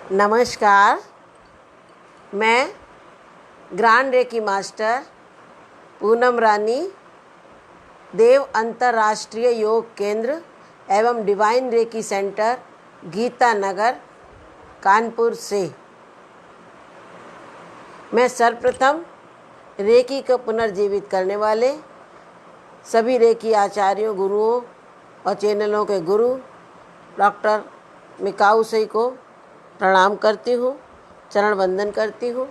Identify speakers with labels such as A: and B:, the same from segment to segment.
A: नमस्कार। मैं grand reiki master Poonam रानी, देव अंतर्राष्ट्रीय योग केंद्र एवं डिवाइन रेकी सेंटर, गीता नगर, कानपुर से मैं सर्वप्रथम रेकी को पुनर्जीवित करने वाले सभी रेकी आचार्यों, गुरुओं और चैनलों के गुरु डॉक्टर मिकाऊ सई को प्रणाम करती हूँ, चरण वंदन करती हूँ।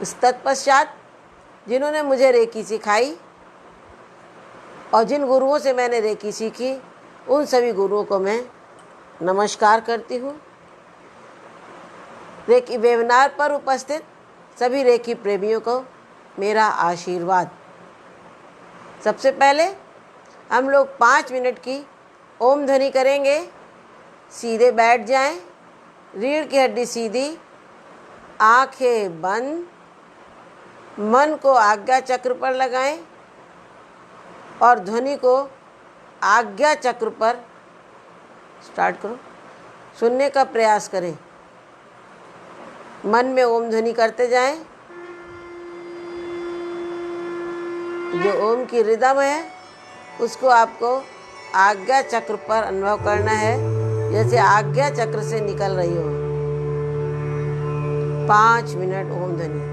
A: इस तत्पश्चात जिन्होंने मुझे रेकी सिखाई और जिन गुरुओं से मैंने रेकी सीखी, उन सभी गुरुओं को मैं नमस्कार करती हूँ। रेकी वेबिनार पर उपस्थित सभी रेकी प्रेमियों को मेरा आशीर्वाद। सबसे पहले हम लोग 5 मिनट की ओम ध्वनि करेंगे। सीधे बैठ जाएं, रीढ़ की हड्डी सीधी, आंखें बंद, मन को आज्ञा चक्र पर लगाएं और ध्वनि को आज्ञा चक्र पर स्टार्ट करो, सुनने का प्रयास करें। मन में ओम ध्वनि करते जाएं। जो ओम की रिदम है उसको आपको आज्ञा चक्र पर अनुभव करना है, जैसे आज्ञा चक्र से निकल रही हो। 5 मिनट ओम ध्वनि।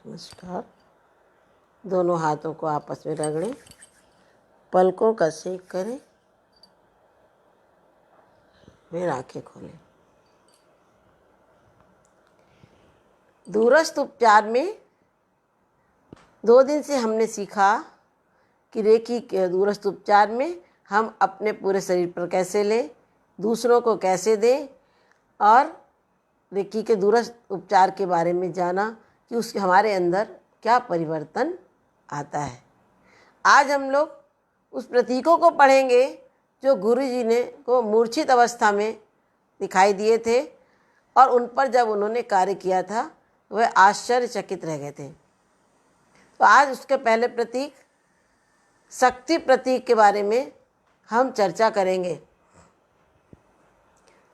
A: नमस्कार। दोनों हाथों को आपस में रगड़ें, पलकों का सेक करें, फिर आंखें खोलें। दूरस्थ उपचार में 2 दिन से हमने सीखा कि रेकी के दूरस्थ उपचार में हम अपने पूरे शरीर पर कैसे लें, दूसरों को कैसे दें, और रेकी के दूरस्थ उपचार के बारे में जाना कि उसके हमारे अंदर क्या परिवर्तन आता है। आज हम लोग उस प्रतीकों को पढ़ेंगे जो गुरु जी ने को मूर्छित अवस्था में दिखाई दिए थे, और उन पर जब उन्होंने कार्य किया था वह आश्चर्यचकित रह गए थे। तो आज उसके पहले प्रतीक शक्ति प्रतीक के बारे में हम चर्चा करेंगे।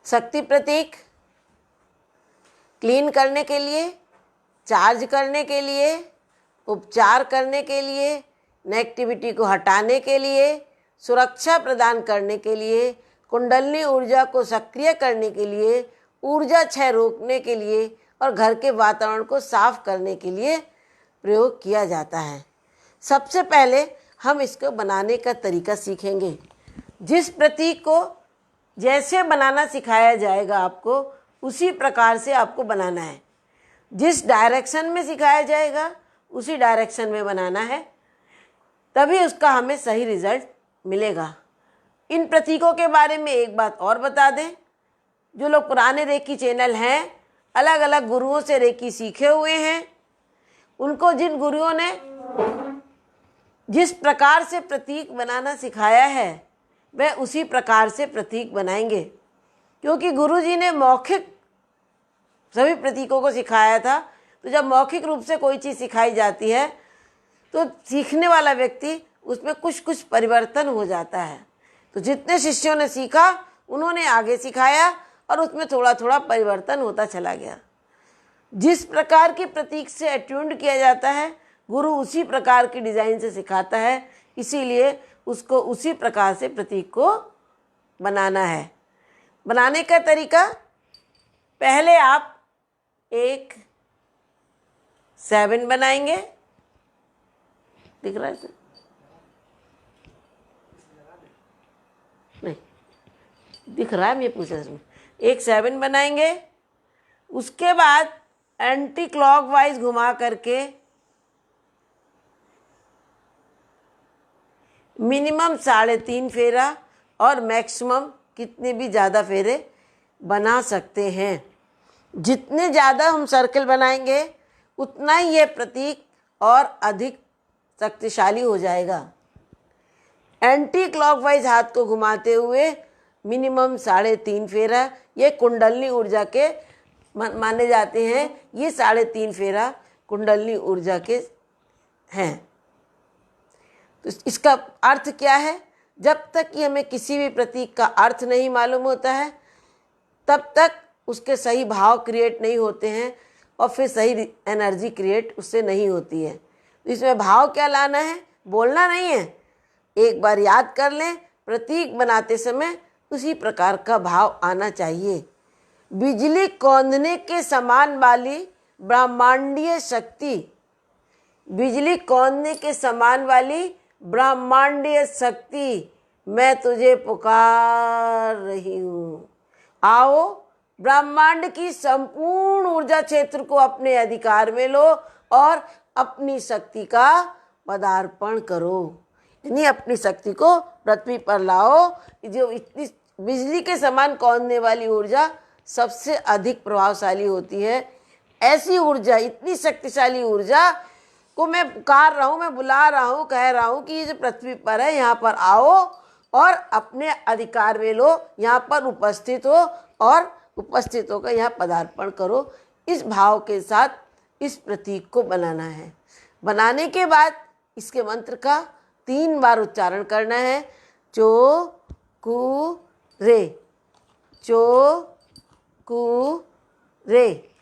A: शक्ति प्रतीक क्लीन करने के लिए, चार्ज करने के लिए, उपचार करने के लिए, नेगेटिविटी को हटाने के लिए, सुरक्षा प्रदान करने के लिए, कुंडलिनी ऊर्जा को सक्रिय करने के लिए, ऊर्जा क्षय रोकने के लिए और घर के वातावरण को साफ करने के लिए प्रयोग किया जाता है। सबसे पहले हम इसको बनाने का तरीका सीखेंगे। जिस प्रतीक को जैसे बनाना सिखाया जाएगा आपको, उसी प्रकार से आपको बनाना है। जिस डायरेक्शन में सिखाया जाएगा उसी डायरेक्शन में बनाना है, तभी उसका हमें सही रिजल्ट मिलेगा। इन प्रतीकों के बारे में एक बात और बता दें, जो लोग पुराने रेकी चैनल हैं, अलग अलग गुरुओं से रेकी सीखे हुए हैं, उनको जिन गुरुओं ने जिस प्रकार से प्रतीक बनाना सिखाया है वह उसी प्रकार से प्रतीक बनाएंगे, क्योंकि गुरु जी ने मौखिक सभी प्रतीकों को सिखाया था। तो जब मौखिक रूप से कोई चीज़ सिखाई जाती है तो सीखने वाला व्यक्ति उसमें कुछ कुछ परिवर्तन हो जाता है। तो जितने शिष्यों ने सीखा उन्होंने आगे सिखाया और उसमें थोड़ा थोड़ा परिवर्तन होता चला गया। जिस प्रकार की प्रतीक से अट्यून्ड किया जाता है गुरु उसी प्रकार की डिज़ाइन से सिखाता है, इसीलिए उसको उसी प्रकार से प्रतीक को बनाना है। बनाने का तरीका, पहले आप एक 7 बनाएंगे, दिख रहा है नहीं दिख रहा है, मैं पूछ रहा हूँ। एक 7 बनाएंगे, उसके बाद एंटी क्लॉकवाइज घुमा करके मिनिमम 3.5 फेरा और मैक्सिमम कितने भी ज़्यादा फेरे बना सकते हैं। जितने ज़्यादा हम सर्कल बनाएंगे उतना ही ये प्रतीक और अधिक शक्तिशाली हो जाएगा। एंटी क्लॉकवाइज हाथ को घुमाते हुए मिनिमम 3.5 फेरा, ये कुंडलिनी ऊर्जा के माने जाते हैं। ये 3.5 फेरा कुंडलिनी ऊर्जा के हैं। तो इसका अर्थ क्या है? जब तक कि हमें किसी भी प्रतीक का अर्थ नहीं मालूम होता है तब तक उसके सही भाव क्रिएट नहीं होते हैं और फिर सही एनर्जी क्रिएट उससे नहीं होती है। तो इसमें भाव क्या लाना है, बोलना नहीं है। एक बार याद कर लें, प्रतीक बनाते समय उसी प्रकार का भाव आना चाहिए। बिजली कौंधने के समान वाली ब्रह्मांडीय शक्ति, बिजली कौंधने के समान वाली ब्रह्मांडीय शक्ति, मैं तुझे पुकार रही हूँ। आओ ब्रह्मांड की संपूर्ण ऊर्जा क्षेत्र को अपने अधिकार में लो और अपनी शक्ति का पदार्पण करो, यानी अपनी शक्ति को पृथ्वी पर लाओ। जो इतनी बिजली के समान कौंधने वाली ऊर्जा सबसे अधिक प्रभावशाली होती है, ऐसी ऊर्जा, इतनी शक्तिशाली ऊर्जा को मैं पुकार रहा हूँ, मैं बुला रहा हूँ, कह रहा हूँ कि ये जो पृथ्वी पर है यहाँ पर आओ और अपने अधिकार में लो, यहाँ पर उपस्थित हो और उपस्थित होकर यहाँ पदार्पण करो। इस भाव के साथ इस प्रतीक को बनाना है। बनाने के बाद इसके मंत्र का 3 बार उच्चारण करना है। चो कु रे, चो कु रे,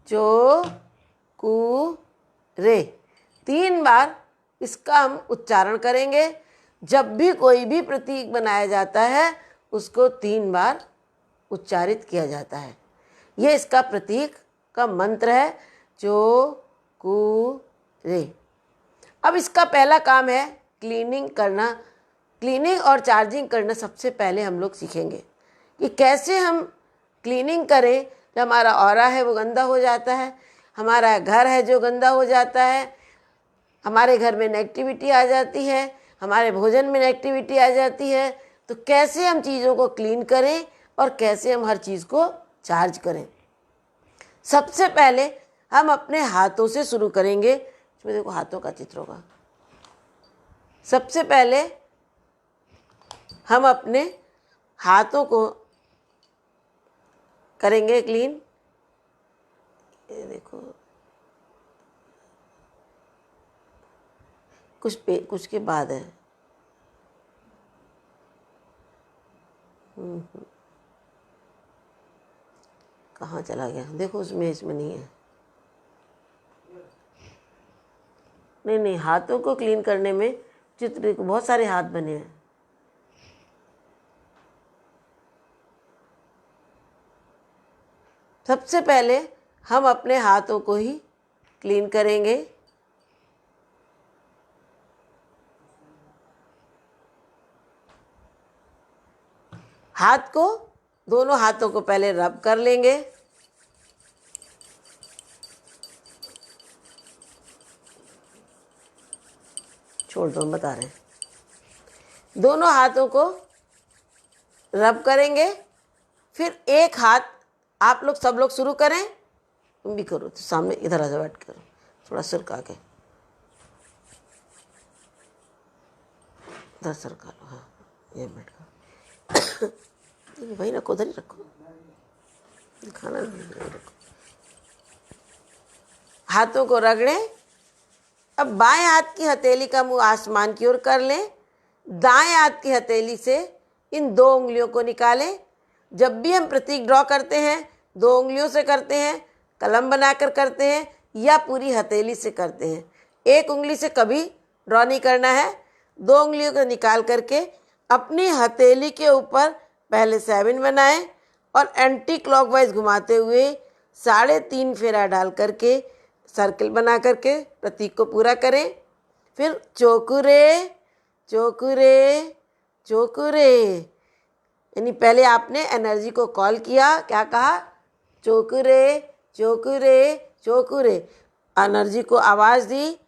A: चो कु रे, 3 बार इसका हम उच्चारण करेंगे। जब भी कोई भी प्रतीक बनाया जाता है उसको 3 बार उच्चारित किया जाता है। ये इसका प्रतीक का मंत्र है, चो कु रे। अब इसका पहला काम है क्लीनिंग करना। क्लीनिंग और चार्जिंग करना सबसे पहले हम लोग सीखेंगे कि कैसे हम क्लीनिंग करें। जब हमारा ऑरा है वो गंदा हो जाता है, हमारा घर है जो गंदा हो जाता है, हमारे घर में नेगेटिविटी आ जाती है, हमारे भोजन में नेगेटिविटी आ जाती है, तो कैसे हम चीज़ों को क्लीन करें और कैसे हम हर चीज़ को चार्ज करें। सबसे पहले हम अपने हाथों से शुरू करेंगे। इसमें देखो हाथों का चित्र होगा। सबसे पहले हम अपने हाथों को करेंगे क्लीन। ये देखो कुछ के बाद है। कहाँ चला गया? देखो इसमें नहीं है। नहीं, हाथों को क्लीन करने में चित्र बहुत सारे हाथ बने हैं। सबसे पहले हम अपने हाथों को ही क्लीन करेंगे। हाथ को, दोनों हाथों को पहले रब कर लेंगे। छोड़ दो, हम बता रहे हैं। दोनों हाथों को रब करेंगे। फिर एक हाथ आप लोग, सब लोग शुरू करें, तुम भी करो। तो सामने इधर आ जाओ, बैठ करो, थोड़ा सिर का के इधर सर का लो। हाँ, ये बैठ कर वही रखो, उधर ही रखो, खाना नहीं रखो। हाथों को रगड़ें। अब बाएं हाथ की हथेली का मुंह आसमान की ओर कर लें। दाएं हाथ की हथेली से इन 2 उंगलियों को निकालें। जब भी हम प्रतीक ड्रॉ करते हैं 2 उंगलियों से करते हैं, कलम बनाकर करते हैं, या पूरी हथेली से करते हैं। एक उंगली से कभी ड्रॉ नहीं करना है। 2 उंगलियों को निकाल करके अपनी हथेली के ऊपर पहले 7 बनाएं और एंटी क्लॉकवाइज घुमाते हुए 3.5 फेरा डाल करके सर्कल बना करके प्रतीक को पूरा करें। फिर चोकुरे चोकुरे चोकुरे, यानी पहले आपने एनर्जी को कॉल किया, क्या कहा? चोकुरे चोकुरे चोकुरे, एनर्जी को आवाज़ दी।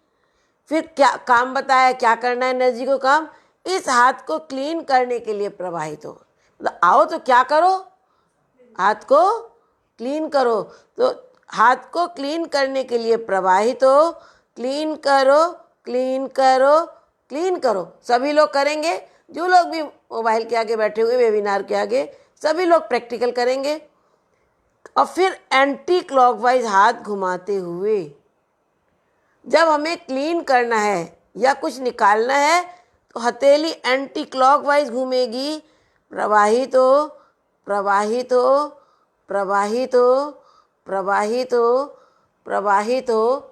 A: फिर क्या काम बताया, क्या करना है एनर्जी को काम? इस हाथ को क्लीन करने के लिए प्रवाहित हो। मतलब आओ तो क्या करो? हाथ को क्लीन करो। तो हाथ को क्लीन करने के लिए प्रवाहित हो। क्लीन करो, क्लीन करो, क्लीन करो। सभी लोग करेंगे। जो लोग भी मोबाइल के आगे बैठे हुए, वेबिनार के आगे, सभी लोग प्रैक्टिकल करेंगे। और फिर एंटी क्लॉकवाइज हाथ घुमाते हुए जब हमें क्लीन करना है या कुछ निकालना है तो हथेली एंटी क्लॉकवाइज घूमेगी। प्रवाहित हो, प्रवाहित हो, प्रवाहित हो, प्रवाहित हो, प्रवाहित हो।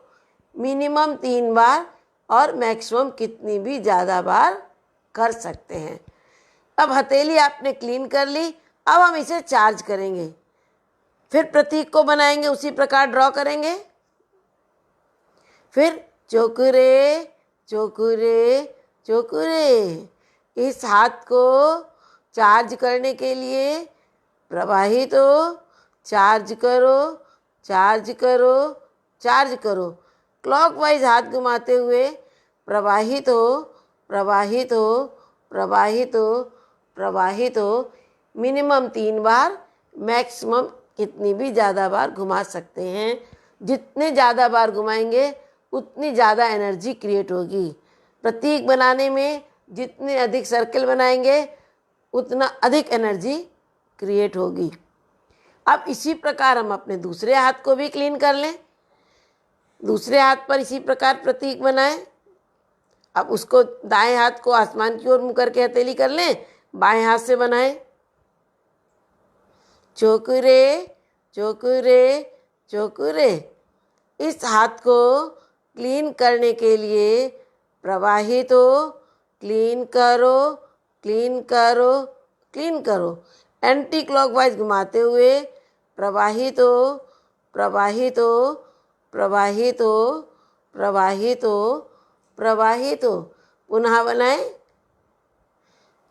A: मिनिमम 3 बार और मैक्सिमम कितनी भी ज़्यादा बार कर सकते हैं। अब हथेली आपने क्लीन कर ली। अब हम इसे चार्ज करेंगे। फिर प्रतीक को बनाएंगे, उसी प्रकार ड्रॉ करेंगे। फिर चोकुरे चोकुरे चोकुरे, इस हाथ को चार्ज करने के लिए प्रवाहित हो, चार्ज करो, चार्ज करो, चार्ज करो। क्लॉकवाइज हाथ घुमाते हुए प्रवाहित हो, प्रवाहित हो, प्रवाहित हो, प्रवाहित हो। मिनिमम 3 बार, मैक्सिमम कितनी भी ज़्यादा बार घुमा सकते हैं। जितने ज़्यादा बार घुमाएंगे उतनी ज़्यादा एनर्जी क्रिएट होगी। प्रतीक बनाने में जितने अधिक सर्कल बनाएंगे उतना अधिक एनर्जी क्रिएट होगी। अब इसी प्रकार हम अपने दूसरे हाथ को भी क्लीन कर लें। दूसरे हाथ पर इसी प्रकार प्रतीक बनाएं। अब उसको दाएं हाथ को आसमान की ओर मुँह करके हथेली कर लें, बाएं हाथ से बनाएं। चोकुरे, चोकुरे, चोकुरे। इस हाथ को क्लीन करने के लिए प्रवाहित हो, क्लीन करो, क्लीन करो, क्लीन करो। एंटी क्लॉकवाइज घुमाते हुए प्रवाहित हो, प्रवाहित हो, प्रवाहित हो, प्रवाहित हो, प्रवाहित हो। पुनः बनाएं।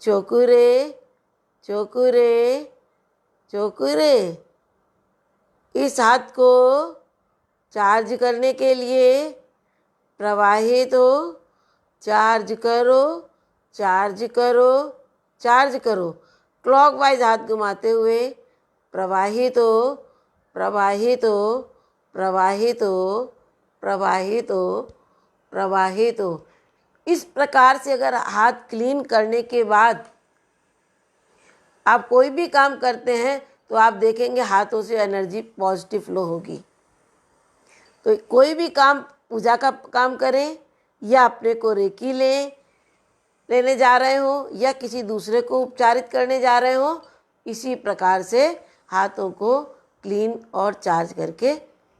A: चोकुरे, चोकुरे, चोकुरे। इस हाथ को चार्ज करने के लिए प्रवाहित हो, चार्ज करो, चार्ज करो, चार्ज करो। क्लॉकवाइज हाथ घुमाते हुए प्रवाहित हो, प्रवाहित हो, प्रवाहित हो, प्रवाहित हो, प्रवाहित हो। इस प्रकार से अगर हाथ क्लीन करने के बाद आप कोई भी काम करते हैं तो आप देखेंगे हाथों से एनर्जी पॉजिटिव फ्लो होगी। तो कोई भी काम, पूजा का काम करें या अपने को रेकी लेने जा रहे हो या किसी दूसरे को उपचारित करने जा रहे हो, इसी प्रकार से हाथों को क्लीन और चार्ज करके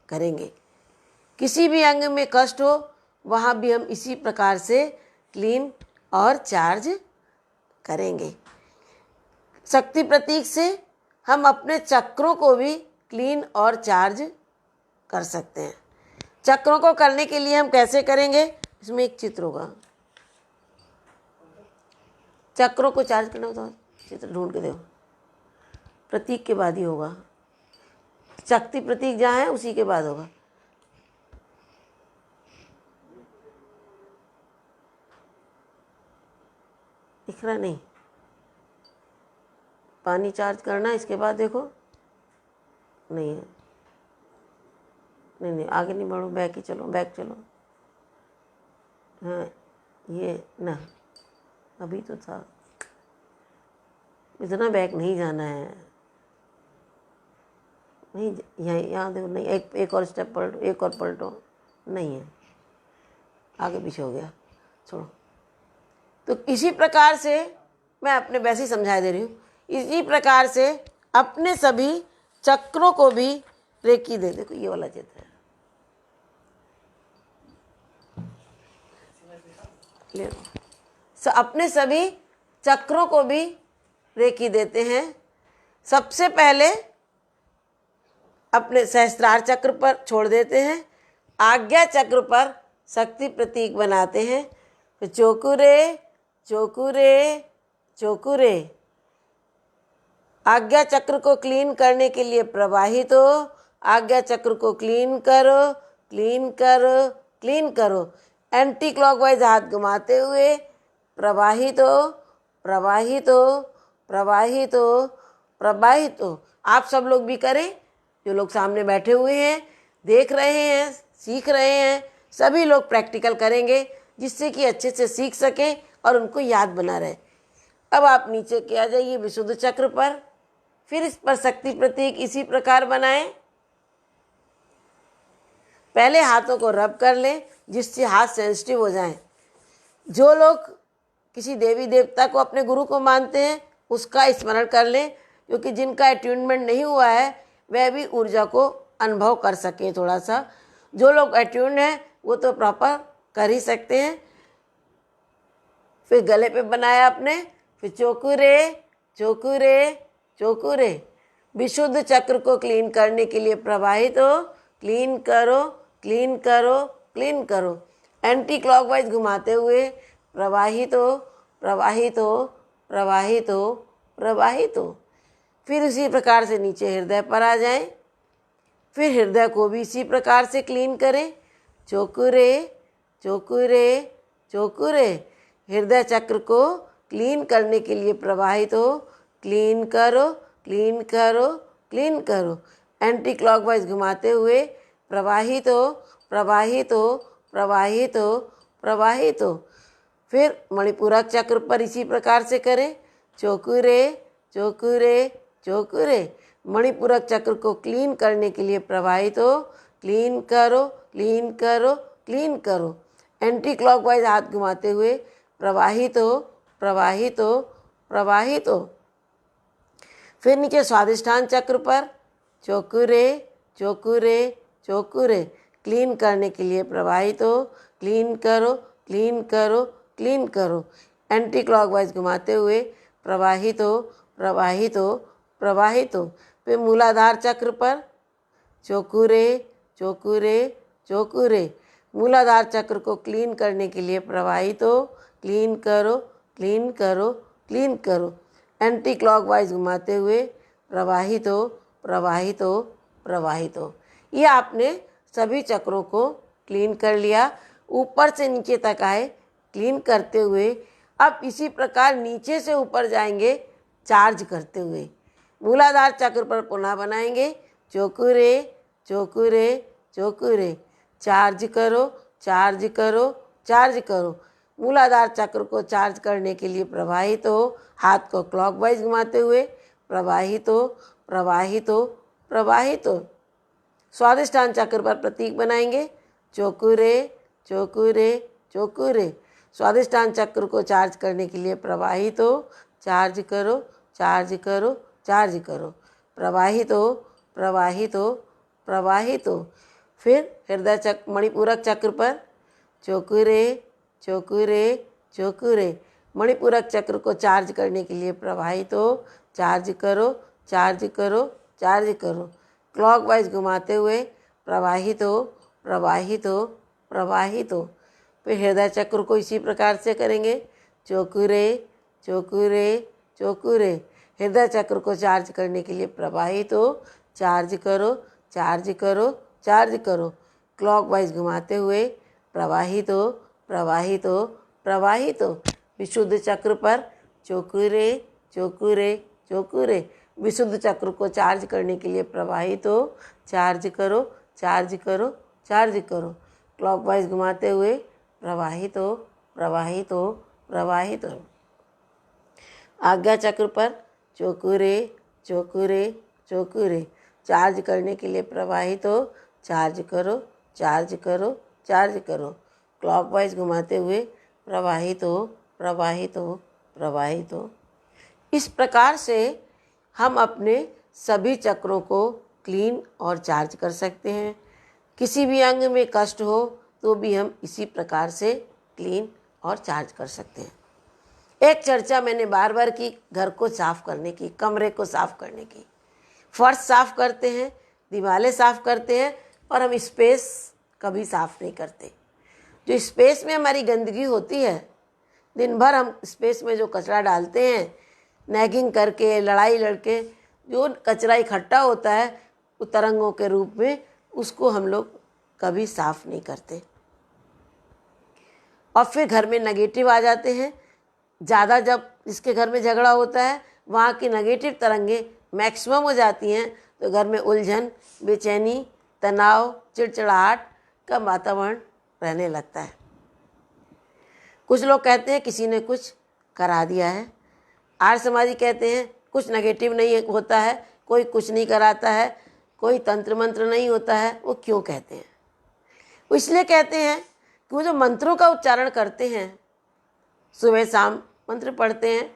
A: करेंगे। किसी भी अंग में कष्ट हो वहाँ भी हम इसी प्रकार से क्लीन और चार्ज करेंगे। शक्ति प्रतीक से हम अपने चक्रों को भी क्लीन और चार्ज कर सकते हैं। चक्रों को करने के लिए हम कैसे करेंगे, इसमें एक चित्र होगा। चक्रों को चार्ज करना हो तो चित्र ढूंढ के दो, प्रतीक के बाद ही होगा। शक्ति प्रतीक जहाँ है उसी के बाद होगा। दिख रहा नहीं? पानी चार्ज करना, इसके बाद देखो। नहीं है, नहीं आगे नहीं बढ़ो, बैक ही चलो, बैक चलो। हाँ ये ना, अभी तो था, इतना बैक नहीं जाना है। नहीं यहाँ देखो, नहीं एक और स्टेप पलटो, एक और पलटो। नहीं है, आगे पीछे हो गया, छोड़ो। तो इसी प्रकार से मैं अपने वैसे ही समझा दे रही हूँ। इसी प्रकार से अपने सभी चक्रों को भी रेकी दे। देखो ये वाला चित्र है, ले लो। अपने सभी चक्रों को भी रेकी देते हैं। सबसे पहले अपने सहस्त्रार चक्र पर छोड़ देते हैं, आज्ञा चक्र पर शक्ति प्रतीक बनाते हैं। तो चोकुरे, चोकुरे, चोकुरे। आज्ञा चक्र को क्लीन करने के लिए प्रवाहित हो, आज्ञा चक्र को क्लीन करो, क्लीन करो, क्लीन करो। एंटी क्लॉकवाइज हाथ घुमाते हुए प्रवाहित हो, प्रवाहित हो, प्रवाहित हो, प्रवाहित हो। आप सब लोग भी करें, जो लोग सामने बैठे हुए हैं, देख रहे हैं, सीख रहे हैं, सभी लोग प्रैक्टिकल करेंगे जिससे कि अच्छे से सीख सकें और उनको याद बना रहे। अब आप नीचे के आ जाइए विशुद्ध चक्र पर, फिर इस पर शक्ति प्रतीक इसी प्रकार बनाएं। पहले हाथों को रब कर लें जिससे हाथ सेंसिटिव हो जाएं। जो लोग किसी देवी देवता को अपने गुरु को मानते हैं उसका स्मरण कर लें, क्योंकि जिनका अट्यूनमेंट नहीं हुआ है वह भी ऊर्जा को अनुभव कर सके थोड़ा सा। जो लोग अट्यून्ड हैं वो तो प्रॉपर कर ही सकते हैं। फिर गले पे बनाया अपने, फिर चोकुरे, चोकुरे, चोकुरे। विशुद्ध चक्र को क्लीन करने के लिए प्रवाहित हो, क्लीन करो, क्लीन करो, क्लीन करो। एंटी क्लॉकवाइज घुमाते हुए प्रवाहित हो, प्रवाहित हो, प्रवाहित हो, प्रवाहित हो। फिर उसी प्रकार से नीचे हृदय पर आ जाएं। फिर हृदय को भी इसी प्रकार से क्लीन करें। चोकुरे चोकुरे चोकुरे। हृदय चक्र को क्लीन करने के लिए प्रवाहित हो। क्लीन करो क्लीन करो क्लीन करो। एंटी क्लॉकवाइज घुमाते हुए प्रवाहित हो प्रवाहित हो प्रवाहित हो प्रवाहित हो। फिर मणिपूरक चक्र पर इसी प्रकार से करें। चोकुरे चोकुरे चोकुरे। मणिपूरक चक्र को क्लीन करने के लिए प्रवाहित हो। क्लीन करो क्लीन करो क्लीन करो। एंटी क्लॉकवाइज हाथ घुमाते हुए प्रवाहित हो प्रवाहित हो प्रवाहित हो। फिर नीचे स्वादिष्ठान चक्र पर चोकुरे चोकुरे चोकुरे। क्लीन करने के लिए प्रवाहित हो। क्लीन करो क्लीन करो क्लीन करो। एंटी क्लॉकवाइज घुमाते हुए प्रवाहित हो प्रवाहित हो प्रवाहित हो। फिर मूलाधार चक्र पर चोकुरे चोकुरे चोकुरे। मूलाधार चक्र को क्लीन करने के लिए प्रवाहित हो। क्लीन करो क्लीन करो क्लीन करो। एंटी क्लॉकवाइज घुमाते हुए प्रवाहित हो प्रवाहित हो प्रवाहित हो। ये आपने सभी चक्रों को क्लीन कर लिया। ऊपर से नीचे तक आए क्लीन करते हुए। अब इसी प्रकार नीचे से ऊपर जाएंगे चार्ज करते हुए। मूलाधार चक्र पर पुनः बनाएंगे चोकुरे चोकुरे चोकुरे। चार्ज करो चार्ज करो चार्ज करो। मूलाधार चक्र को चार्ज करने के लिए प्रवाहित हो। हाथ को क्लॉकवाइज घुमाते हुए प्रवाहित हो प्रवाहित हो प्रवाहित हो। स्वादिष्ठान चक्र पर प्रतीक बनाएंगे चोकुरे चोकुरे चोकुरे। स्वादिष्ठान चक्र को चार्ज करने के लिए प्रवाहित हो। चार्ज करो चार्ज करो चार्ज करो। प्रवाहित हो प्रवाहित हो प्रवाहित हो। फिर हृदय चक्र मणिपूरक चक्र पर चोकुरे चोकुरे चोकुरे। मणिपूरक चक्र को चार्ज करने के लिए प्रवाहित हो। चार्ज करो चार्ज करो चार्ज करो। क्लॉकवाइज घुमाते हुए प्रवाहित हो प्रवाहित हो प्रवाहित हो। फिर हृदय चक्र को इसी प्रकार से करेंगे चोकुरे चोकुरे चोकुरे। हृदय चक्र को चार्ज करने के लिए प्रवाहित हो। चार्ज करो चार्ज करो चार्ज करो। क्लॉकवाइज घुमाते हुए प्रवाहित हो प्रवाहित हो प्रवाहित हो। विशुद्ध चक्र पर चोकुरे चोकुरे चोकुरे। विशुद्ध चक्र को चार्ज करने के लिए प्रवाहित हो। चार्ज करो चार्ज करो चार्ज करो। क्लॉकवाइज घुमाते हुए प्रवाहित हो प्रवाहित हो प्रवाहित हो। आज्ञा चक्र पर चोकुरे चोकुरे चोकुरे। चार्ज करने के लिए प्रवाहित हो। चार्ज करो चार्ज करो चार्ज करो। क्लॉकवाइज घुमाते हुए प्रवाहित हो प्रवाहित हो प्रवाहित हो। इस प्रकार से हम अपने सभी चक्रों को क्लीन और चार्ज कर सकते हैं। किसी भी अंग में कष्ट हो तो भी हम इसी प्रकार से क्लीन और चार्ज कर सकते हैं। एक चर्चा मैंने बार बार की घर को साफ करने की, कमरे को साफ करने की। फर्श साफ करते हैं, दीवारें साफ करते हैं और हम स्पेस कभी साफ नहीं करते। जो स्पेस में हमारी गंदगी होती है, दिन भर हम स्पेस में जो कचरा डालते हैं, नैगिंग करके, लड़ाई लड़के जो कचरा इकट्ठा होता है वो तरंगों के रूप में, उसको हम लोग कभी साफ नहीं करते और फिर घर में नेगेटिव आ जाते हैं। ज़्यादा जब जिसके घर में झगड़ा होता है वहाँ की नेगेटिव तरंगे मैक्सिमम हो जाती हैं तो घर में उलझन, बेचैनी, तनाव, चिड़चिड़ाहट का वातावरण रहने लगता है। कुछ लोग कहते हैं किसी ने कुछ करा दिया है। आर्य समाजी कहते हैं कुछ नेगेटिव नहीं होता है, कोई कुछ नहीं कराता है, कोई तंत्र मंत्र नहीं होता है। वो क्यों कहते हैं? वो इसलिए कहते हैं कि वो जो मंत्रों का उच्चारण करते हैं, सुबह शाम मंत्र पढ़ते हैं,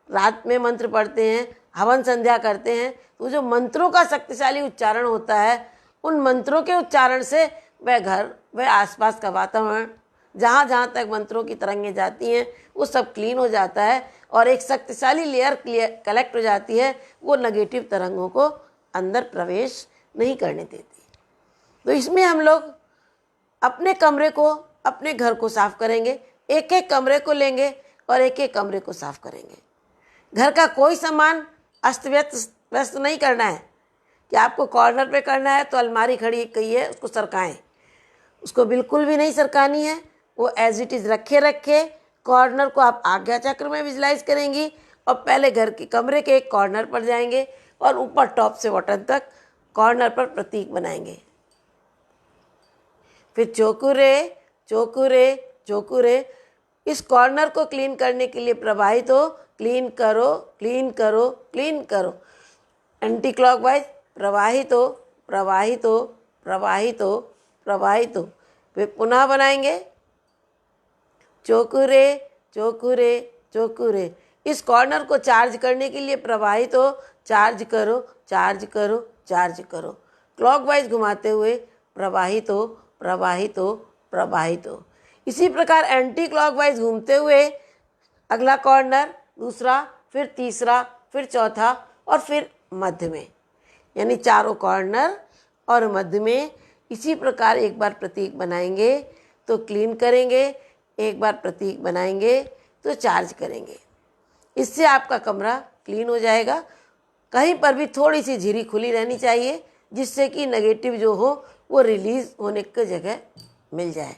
A: रात में मंत्र पढ़ते हैं, हवन संध्या करते हैं, तो जो मंत्रों का शक्तिशाली उच्चारण होता है, उन मंत्रों के उच्चारण से वह घर, वह आसपास का वातावरण, जहाँ जहाँ तक मंत्रों की तरंगें जाती हैं वो सब क्लीन हो जाता है और एक शक्तिशाली लेयर कलेक्ट हो जाती है। वो नेगेटिव तरंगों को अंदर प्रवेश नहीं करने देती। तो इसमें हम लोग अपने कमरे को, अपने घर को साफ करेंगे। एक एक कमरे को लेंगे और एक एक कमरे को साफ करेंगे। घर का कोई सामान अस्त व्यस्त नहीं करना है कि आपको कॉर्नर पे करना है तो अलमारी खड़ी कही है उसको सरकाएं, उसको बिल्कुल भी नहीं सरकानी है। वो एज इट इज़ रखे रखे कॉर्नर को आप आज्ञा चक्र में विजुलाइज करेंगी और पहले घर के कमरे के एक कॉर्नर पर जाएंगे और ऊपर टॉप से बॉटम तक कॉर्नर पर प्रतीक बनाएंगे। फिर चौकुरे चौकुरे चौकुरे, इस कॉर्नर को क्लीन करने के लिए प्रवाहित हो, क्लीन करो क्लीन करो क्लीन करो, एंटी क्लॉकवाइज प्रवाहित हो प्रवाहित हो प्रवाहित हो प्रवाहित हो। फिर पुनः बनाएंगे चौकुरे चौकुरे चौकुरे, इस कॉर्नर को चार्ज करने के लिए प्रवाहित हो, चार्ज करो चार्ज करो चार्ज करो, क्लॉकवाइज घुमाते हुए प्रवाहित हो प्रवाहित हो प्रवाहित हो। इसी प्रकार एंटी क्लॉकवाइज घूमते हुए अगला कॉर्नर, दूसरा, फिर तीसरा, फिर चौथा और फिर मध्य में, यानी चारों कॉर्नर और मध्य में इसी प्रकार एक बार प्रतीक बनाएंगे तो क्लीन करेंगे, एक बार प्रतीक बनाएंगे तो चार्ज करेंगे। इससे आपका कमरा क्लीन हो जाएगा। कहीं पर भी थोड़ी सी झिरी खुली रहनी चाहिए जिससे कि नेगेटिव जो हो वो रिलीज़ होने की जगह मिल जाए।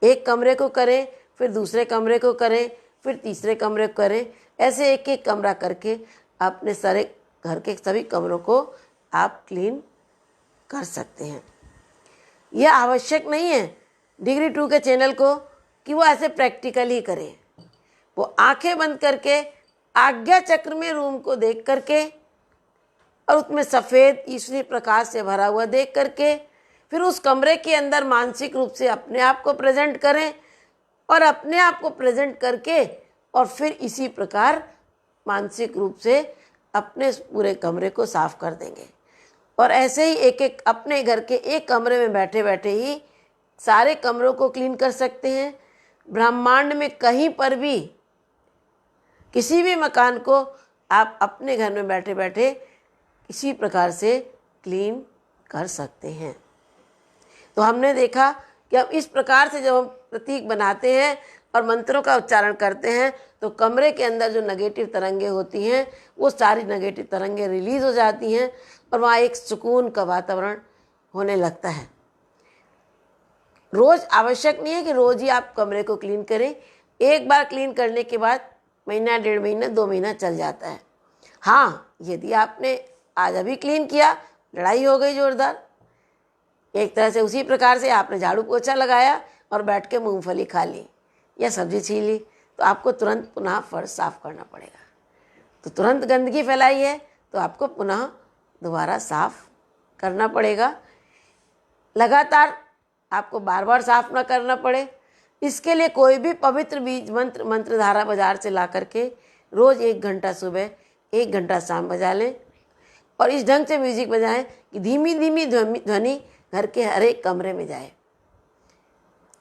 A: एक कमरे को करें, फिर दूसरे कमरे को करें, फिर तीसरे कमरे को करें, ऐसे एक एक कमरा करके अपने सारे घर के सभी कमरों को आप क्लीन कर सकते हैं। यह आवश्यक नहीं है डिग्री 2 के चैनल को कि वो ऐसे प्रैक्टिकल ही करें। वो आंखें बंद करके आज्ञा चक्र में रूम को देख करके और उसमें सफ़ेद ईश्वरीय प्रकाश से भरा हुआ देख करके फिर उस कमरे के अंदर मानसिक रूप से अपने आप को प्रेजेंट करें और अपने आप को प्रेजेंट करके और फिर इसी प्रकार मानसिक रूप से अपने पूरे कमरे को साफ कर देंगे। और ऐसे ही एक एक अपने घर के एक कमरे में बैठे बैठे ही सारे कमरों को क्लीन कर सकते हैं। ब्रह्मांड में कहीं पर भी किसी भी मकान को आप अपने घर में बैठे बैठे इसी प्रकार से क्लीन कर सकते हैं। तो हमने देखा कि अब इस प्रकार से जब हम प्रतीक बनाते हैं और मंत्रों का उच्चारण करते हैं तो कमरे के अंदर जो नेगेटिव तरंगें होती हैं वो सारी नेगेटिव तरंगें रिलीज़ हो जाती हैं और वहाँ एक सुकून का वातावरण होने लगता है। रोज़ आवश्यक नहीं है कि रोज़ ही आप कमरे को क्लीन करें। एक बार क्लीन करने के बाद महीना, 1.5 महीना, 2 महीना चल जाता है। हाँ, यदि आपने आज अभी क्लीन किया, लड़ाई हो गई जोरदार, एक तरह से उसी प्रकार से आपने झाड़ू पोछा लगाया और बैठ के मूंगफली खा ली या सब्जी छीन ली तो आपको तुरंत पुनः फर्श साफ करना पड़ेगा। तो तुरंत गंदगी फैलाई है तो आपको पुनः दोबारा साफ करना पड़ेगा। लगातार आपको बार बार साफ ना करना पड़े, इसके लिए कोई भी पवित्र बीज मंत्रधारा बाजार से ला करके रोज़ 1 घंटा सुबह 1 घंटा शाम बजा लें और इस ढंग से म्यूजिक बजाएं कि धीमी धीमी ध्वनि घर के हर एक कमरे में जाए,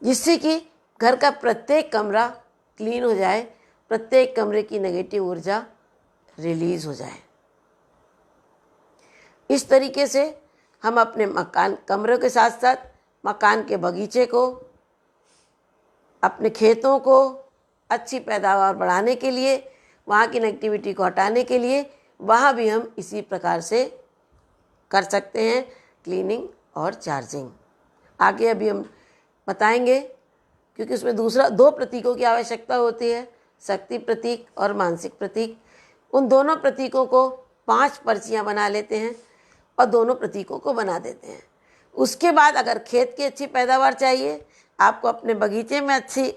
A: जिससे कि घर का प्रत्येक कमरा क्लीन हो जाए, प्रत्येक कमरे की नेगेटिव ऊर्जा रिलीज हो जाए। इस तरीके से हम अपने मकान कमरों के साथ साथ मकान के बगीचे को, अपने खेतों को अच्छी पैदावार बढ़ाने के लिए, वहाँ की नेगेटिविटी को हटाने के लिए वहाँ भी हम इसी प्रकार से कर सकते हैं क्लीनिंग और चार्जिंग। आगे अभी हम बताएंगे क्योंकि उसमें 2 प्रतीकों की आवश्यकता होती है, शक्ति प्रतीक और मानसिक प्रतीक। उन दोनों प्रतीकों को 5 पर्चियाँ बना लेते हैं और दोनों प्रतीकों को बना देते हैं। उसके बाद अगर खेत की अच्छी पैदावार चाहिए, आपको अपने बगीचे में अच्छी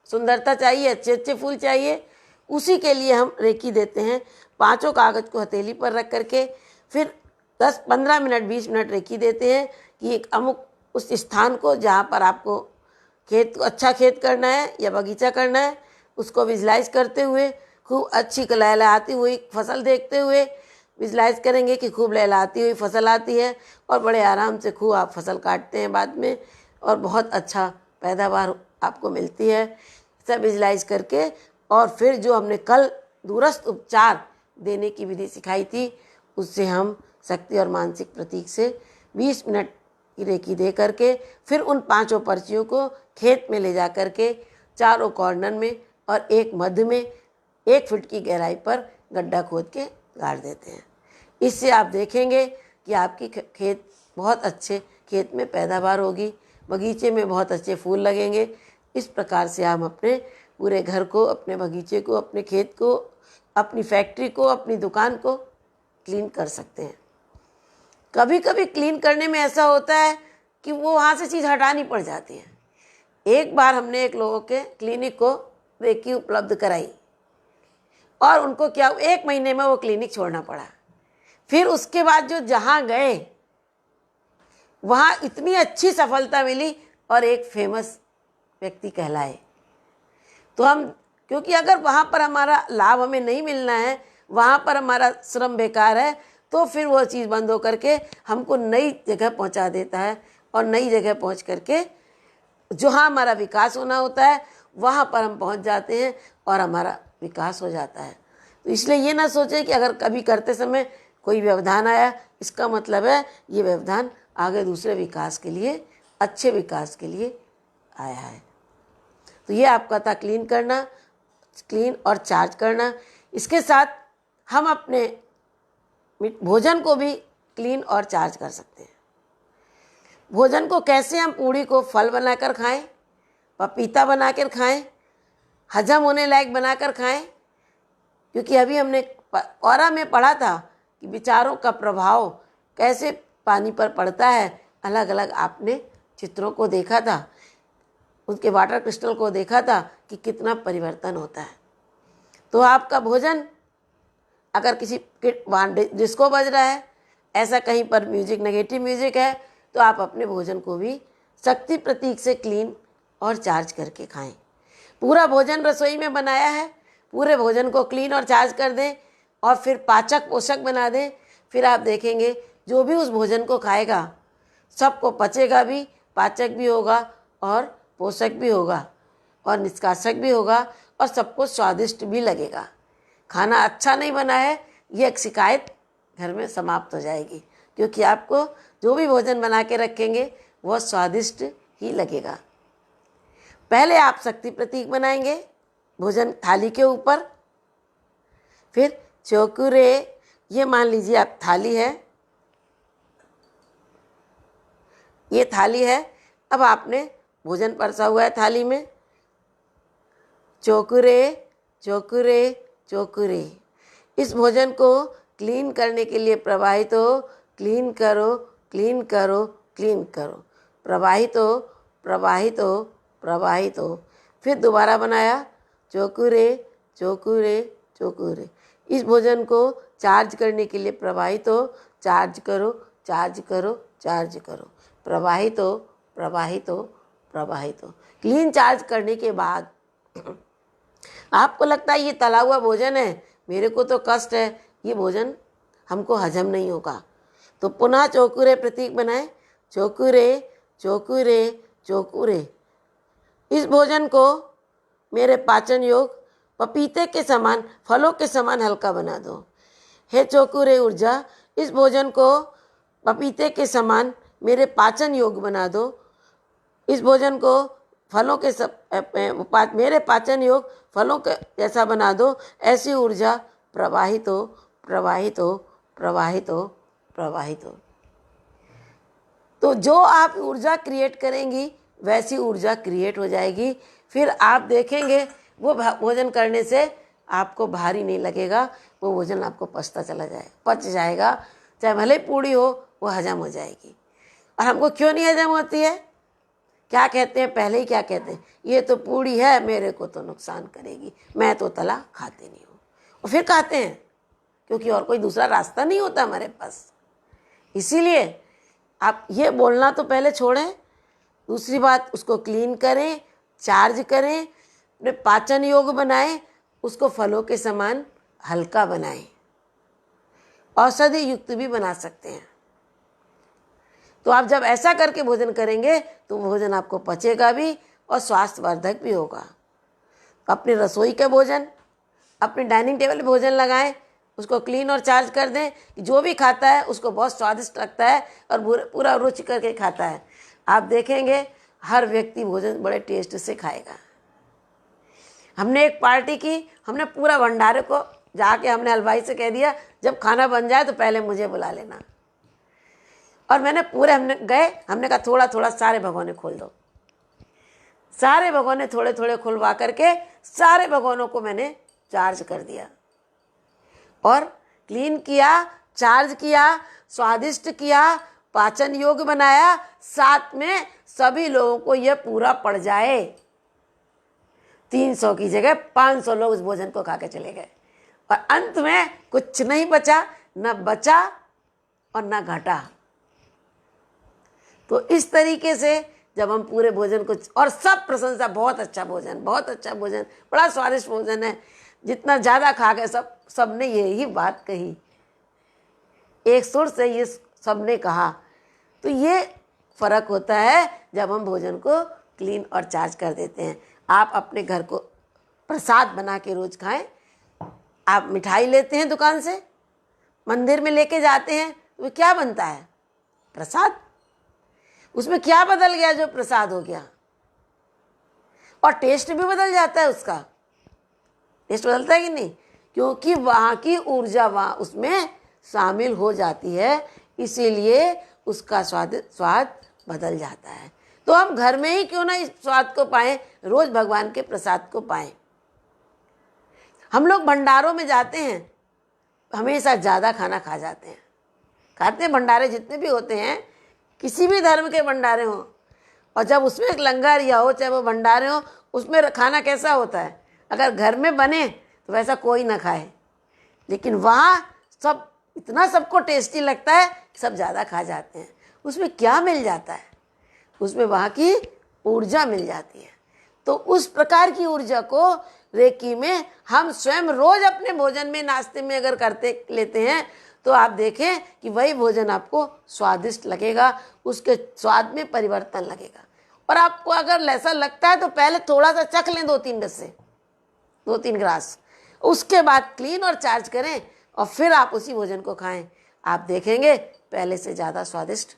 A: सुंदरता चाहिए, अच्छे अच्छे फूल चाहिए, उसी के लिए हम रेकी देते हैं। 5 कागज़ को हथेली पर रख करके फिर 10-15 मिनट 20 मिनट रेकी देते हैं कि एक अमुक उस स्थान को जहाँ पर आपको अच्छा खेत करना है या बगीचा करना है उसको विजुलाइज करते हुए खूब अच्छी लहलहाती हुई फसल देखते हुए विजुलाइज करेंगे कि खूब लहलहाती हुई फसल आती है और बड़े आराम से खूब आप फसल काटते हैं बाद में और बहुत अच्छा पैदावार आपको मिलती है। सब विजुलाइज करके और फिर जो हमने कल दूरस्थ उपचार देने की विधि सिखाई थी उससे हम शक्ति और मानसिक प्रतीक से 20 मिनट की रेकी दे करके फिर उन 5 पर्चियों को खेत में ले जा करके 4 कॉर्नर में और एक मध्य में 1 फीट की गहराई पर गड्ढा खोद के गाड़ देते हैं। इससे आप देखेंगे कि आपकी खेत बहुत अच्छे खेत में पैदावार होगी, बगीचे में बहुत अच्छे फूल लगेंगे। इस प्रकार से हम अपने पूरे घर को, अपने बगीचे को, अपने खेत को, अपनी फैक्ट्री को, अपनी दुकान को क्लीन कर सकते हैं। कभी कभी क्लीन करने में ऐसा होता है कि वो वहाँ से चीज़ हटानी पड़ जाती है। एक बार हमने एक लोगों के क्लिनिक को रेकी उपलब्ध कराई और उनको क्या 1 महीने में वो क्लिनिक छोड़ना पड़ा। फिर उसके बाद जो जहाँ गए वहाँ इतनी अच्छी सफलता मिली और एक फेमस व्यक्ति कहलाए। तो हम, क्योंकि अगर वहाँ पर हमारा लाभ हमें नहीं मिलना है, वहाँ पर हमारा श्रम बेकार है, तो फिर वो चीज़ बंद होकर के हमको नई जगह पहुँचा देता है और नई जगह पहुँच करके जहाँ हमारा विकास होना होता है वहाँ पर हम पहुँच जाते हैं और हमारा विकास हो जाता है। तो इसलिए ये ना सोचें कि अगर कभी करते समय कोई व्यवधान आया, इसका मतलब है ये व्यवधान आगे दूसरे विकास के लिए, अच्छे विकास के लिए आया है। तो ये आपका था क्लीन करना, क्लीन और चार्ज करना। इसके साथ हम अपने भोजन को भी क्लीन और चार्ज कर सकते हैं। भोजन को कैसे? हम पूड़ी को फल बनाकर खाएं, पपीता बनाकर खाएं, हजम होने लायक बनाकर खाएं। क्योंकि अभी हमने औरा में पढ़ा था कि विचारों का प्रभाव कैसे पानी पर पड़ता है। अलग अलग आपने चित्रों को देखा था, उसके वाटर क्रिस्टल को देखा था कि कितना परिवर्तन होता है। तो आपका भोजन, अगर किसी डिस्को बज रहा है, ऐसा कहीं पर म्यूजिक, नेगेटिव म्यूजिक है, तो आप अपने भोजन को भी शक्ति प्रतीक से क्लीन और चार्ज करके खाएं। पूरा भोजन रसोई में बनाया है, पूरे भोजन को क्लीन और चार्ज कर दें और फिर पाचक पोषक बना दें। फिर आप देखेंगे जो भी उस भोजन को खाएगा सबको पचेगा भी, पाचक भी होगा और पोषक भी होगा और निष्कासक भी होगा और सबको स्वादिष्ट भी लगेगा। खाना अच्छा नहीं बना है, ये एक शिकायत घर में समाप्त हो जाएगी, क्योंकि आपको जो भी भोजन बना के रखेंगे वह स्वादिष्ट ही लगेगा। पहले आप शक्ति प्रतीक बनाएंगे भोजन थाली के ऊपर, फिर चौकुरे, ये मान लीजिए आप थाली है, ये थाली है। अब आपने भोजन परसा हुआ है थाली में, चौकुरे चौकुरे चौकुरे। इस भोजन को क्लीन करने के लिए प्रवाहित हो, क्लीन करो, क्लीन करो, क्लीन करो, प्रवाहित हो, प्रवाहित हो, प्रवाहित हो। फिर दोबारा बनाया, चौकुरे चौकुरे चौकुरे। इस भोजन को चार्ज करने के लिए प्रवाहित हो, चार्ज करो, चार्ज करो, चार्ज करो, प्रवाहित हो, प्रवाहित हो, प्रवाहित हो। क्लीन चार्ज करने के बाद आपको लगता है ये तला हुआ भोजन है, मेरे को तो कष्ट है, ये भोजन हमको हजम नहीं होगा, तो पुनः चौकुरे प्रतीक बनाए, चौकुरे चौकुरे चौकुरे। इस भोजन को मेरे पाचन योग पपीते के समान, फलों के समान हल्का बना दो। हे चौकुरे ऊर्जा, इस भोजन को पपीते के समान मेरे पाचन योग बना दो। इस भोजन को फलों के मेरे पाचन योग फलों के जैसा बना दो। ऐसी ऊर्जा प्रवाहित हो, प्रवाहित हो, प्रवाहित हो, प्रवाहित हो। तो जो आप ऊर्जा क्रिएट करेंगी वैसी ऊर्जा क्रिएट हो जाएगी। फिर आप देखेंगे वो भोजन करने से आपको भारी नहीं लगेगा, वो भोजन आपको पचता चला जाएगा, पच जाएगा। चाहे भले पूड़ी हो, वो हजम हो जाएगी। और हमको क्यों नहीं हजम होती है? क्या कहते हैं, पहले ही क्या कहते हैं, ये तो पूड़ी है, मेरे को तो नुकसान करेगी, मैं तो तला खाते नहीं हूँ। और फिर खाते हैं क्योंकि और कोई दूसरा रास्ता नहीं होता हमारे पास। इसीलिए आप ये बोलना तो पहले छोड़ें। दूसरी बात, उसको क्लीन करें, चार्ज करें, अपने पाचन योग बनाएं, उसको फलों के समान हल्का बनाएं, औषधि युक्त भी बना सकते हैं। तो आप जब ऐसा करके भोजन करेंगे तो भोजन आपको पचेगा भी और स्वास्थ्यवर्धक भी होगा। अपने रसोई का भोजन, अपने डाइनिंग टेबल भोजन लगाएं, उसको क्लीन और चार्ज कर दें। जो भी खाता है उसको बहुत स्वादिष्ट लगता है और पूरा रुचि करके खाता है। आप देखेंगे हर व्यक्ति भोजन बड़े टेस्ट से खाएगा। हमने एक पार्टी की, हमने पूरा भंडारे को जाके हमने हलवाई से कह दिया जब खाना बन जाए तो पहले मुझे बुला लेना। और मैंने पूरे हमने कहा थोड़ा थोड़ा सारे भगोने खोल दो। सारे भगोने थोड़े थोड़े खुलवा करके सारे भगोनों को मैंने चार्ज कर दिया और क्लीन किया, चार्ज किया, स्वादिष्ट किया, पाचन योग्य बनाया, साथ में सभी लोगों को यह पूरा पड़ जाए। 300 की जगह 500 लोग उस भोजन को खा के चले गए और अंत में कुछ नहीं बचा, न बचा और न घटा। तो इस तरीके से जब हम पूरे भोजन को, और सब प्रशंसा, बहुत अच्छा भोजन, बहुत अच्छा भोजन, बड़ा स्वादिष्ट भोजन है, जितना ज़्यादा खा गए सबने यही बात कही, एक सुर से ये सबने कहा। तो ये फ़र्क होता है जब हम भोजन को क्लीन और चार्ज कर देते हैं। आप अपने घर को प्रसाद बना के रोज़ खाएं। आप मिठाई लेते हैं दुकान से, मंदिर में लेके जाते हैं, तो वो क्या बनता है? प्रसाद। उसमें क्या बदल गया जो प्रसाद हो गया? और टेस्ट भी बदल जाता है उसका। टेस्ट बदलता है कि नहीं? क्योंकि वहाँ की ऊर्जा वहाँ उसमें शामिल हो जाती है, इसीलिए उसका स्वाद बदल जाता है। तो हम घर में ही क्यों ना इस स्वाद को पाएं, रोज़ भगवान के प्रसाद को पाएं। हम लोग भंडारों में जाते हैं, हमेशा ज़्यादा खाना खा जाते हैं, खाते हैं। भंडारे जितने भी होते हैं, किसी भी धर्म के भंडारे हों, और जब उसमें एक लंगर या हो, चाहे वो भंडारे हो, उसमें खाना कैसा होता है? अगर घर में बने तो वैसा कोई ना खाए, लेकिन वहाँ सब इतना सबको टेस्टी लगता है, सब ज़्यादा खा जाते हैं। उसमें क्या मिल जाता है? उसमें वहाँ की ऊर्जा मिल जाती है। तो उस प्रकार की ऊर्जा को रेकी में हम स्वयं रोज अपने भोजन में, नाश्ते में अगर करते लेते हैं, तो आप देखें कि वही भोजन आपको स्वादिष्ट लगेगा, उसके स्वाद में परिवर्तन लगेगा। और आपको अगर ऐसा लगता है तो पहले थोड़ा सा चख लें, 2-3 ग्रास, उसके बाद क्लीन और चार्ज करें और फिर आप उसी भोजन को खाएं। आप देखेंगे पहले से ज़्यादा स्वादिष्ट,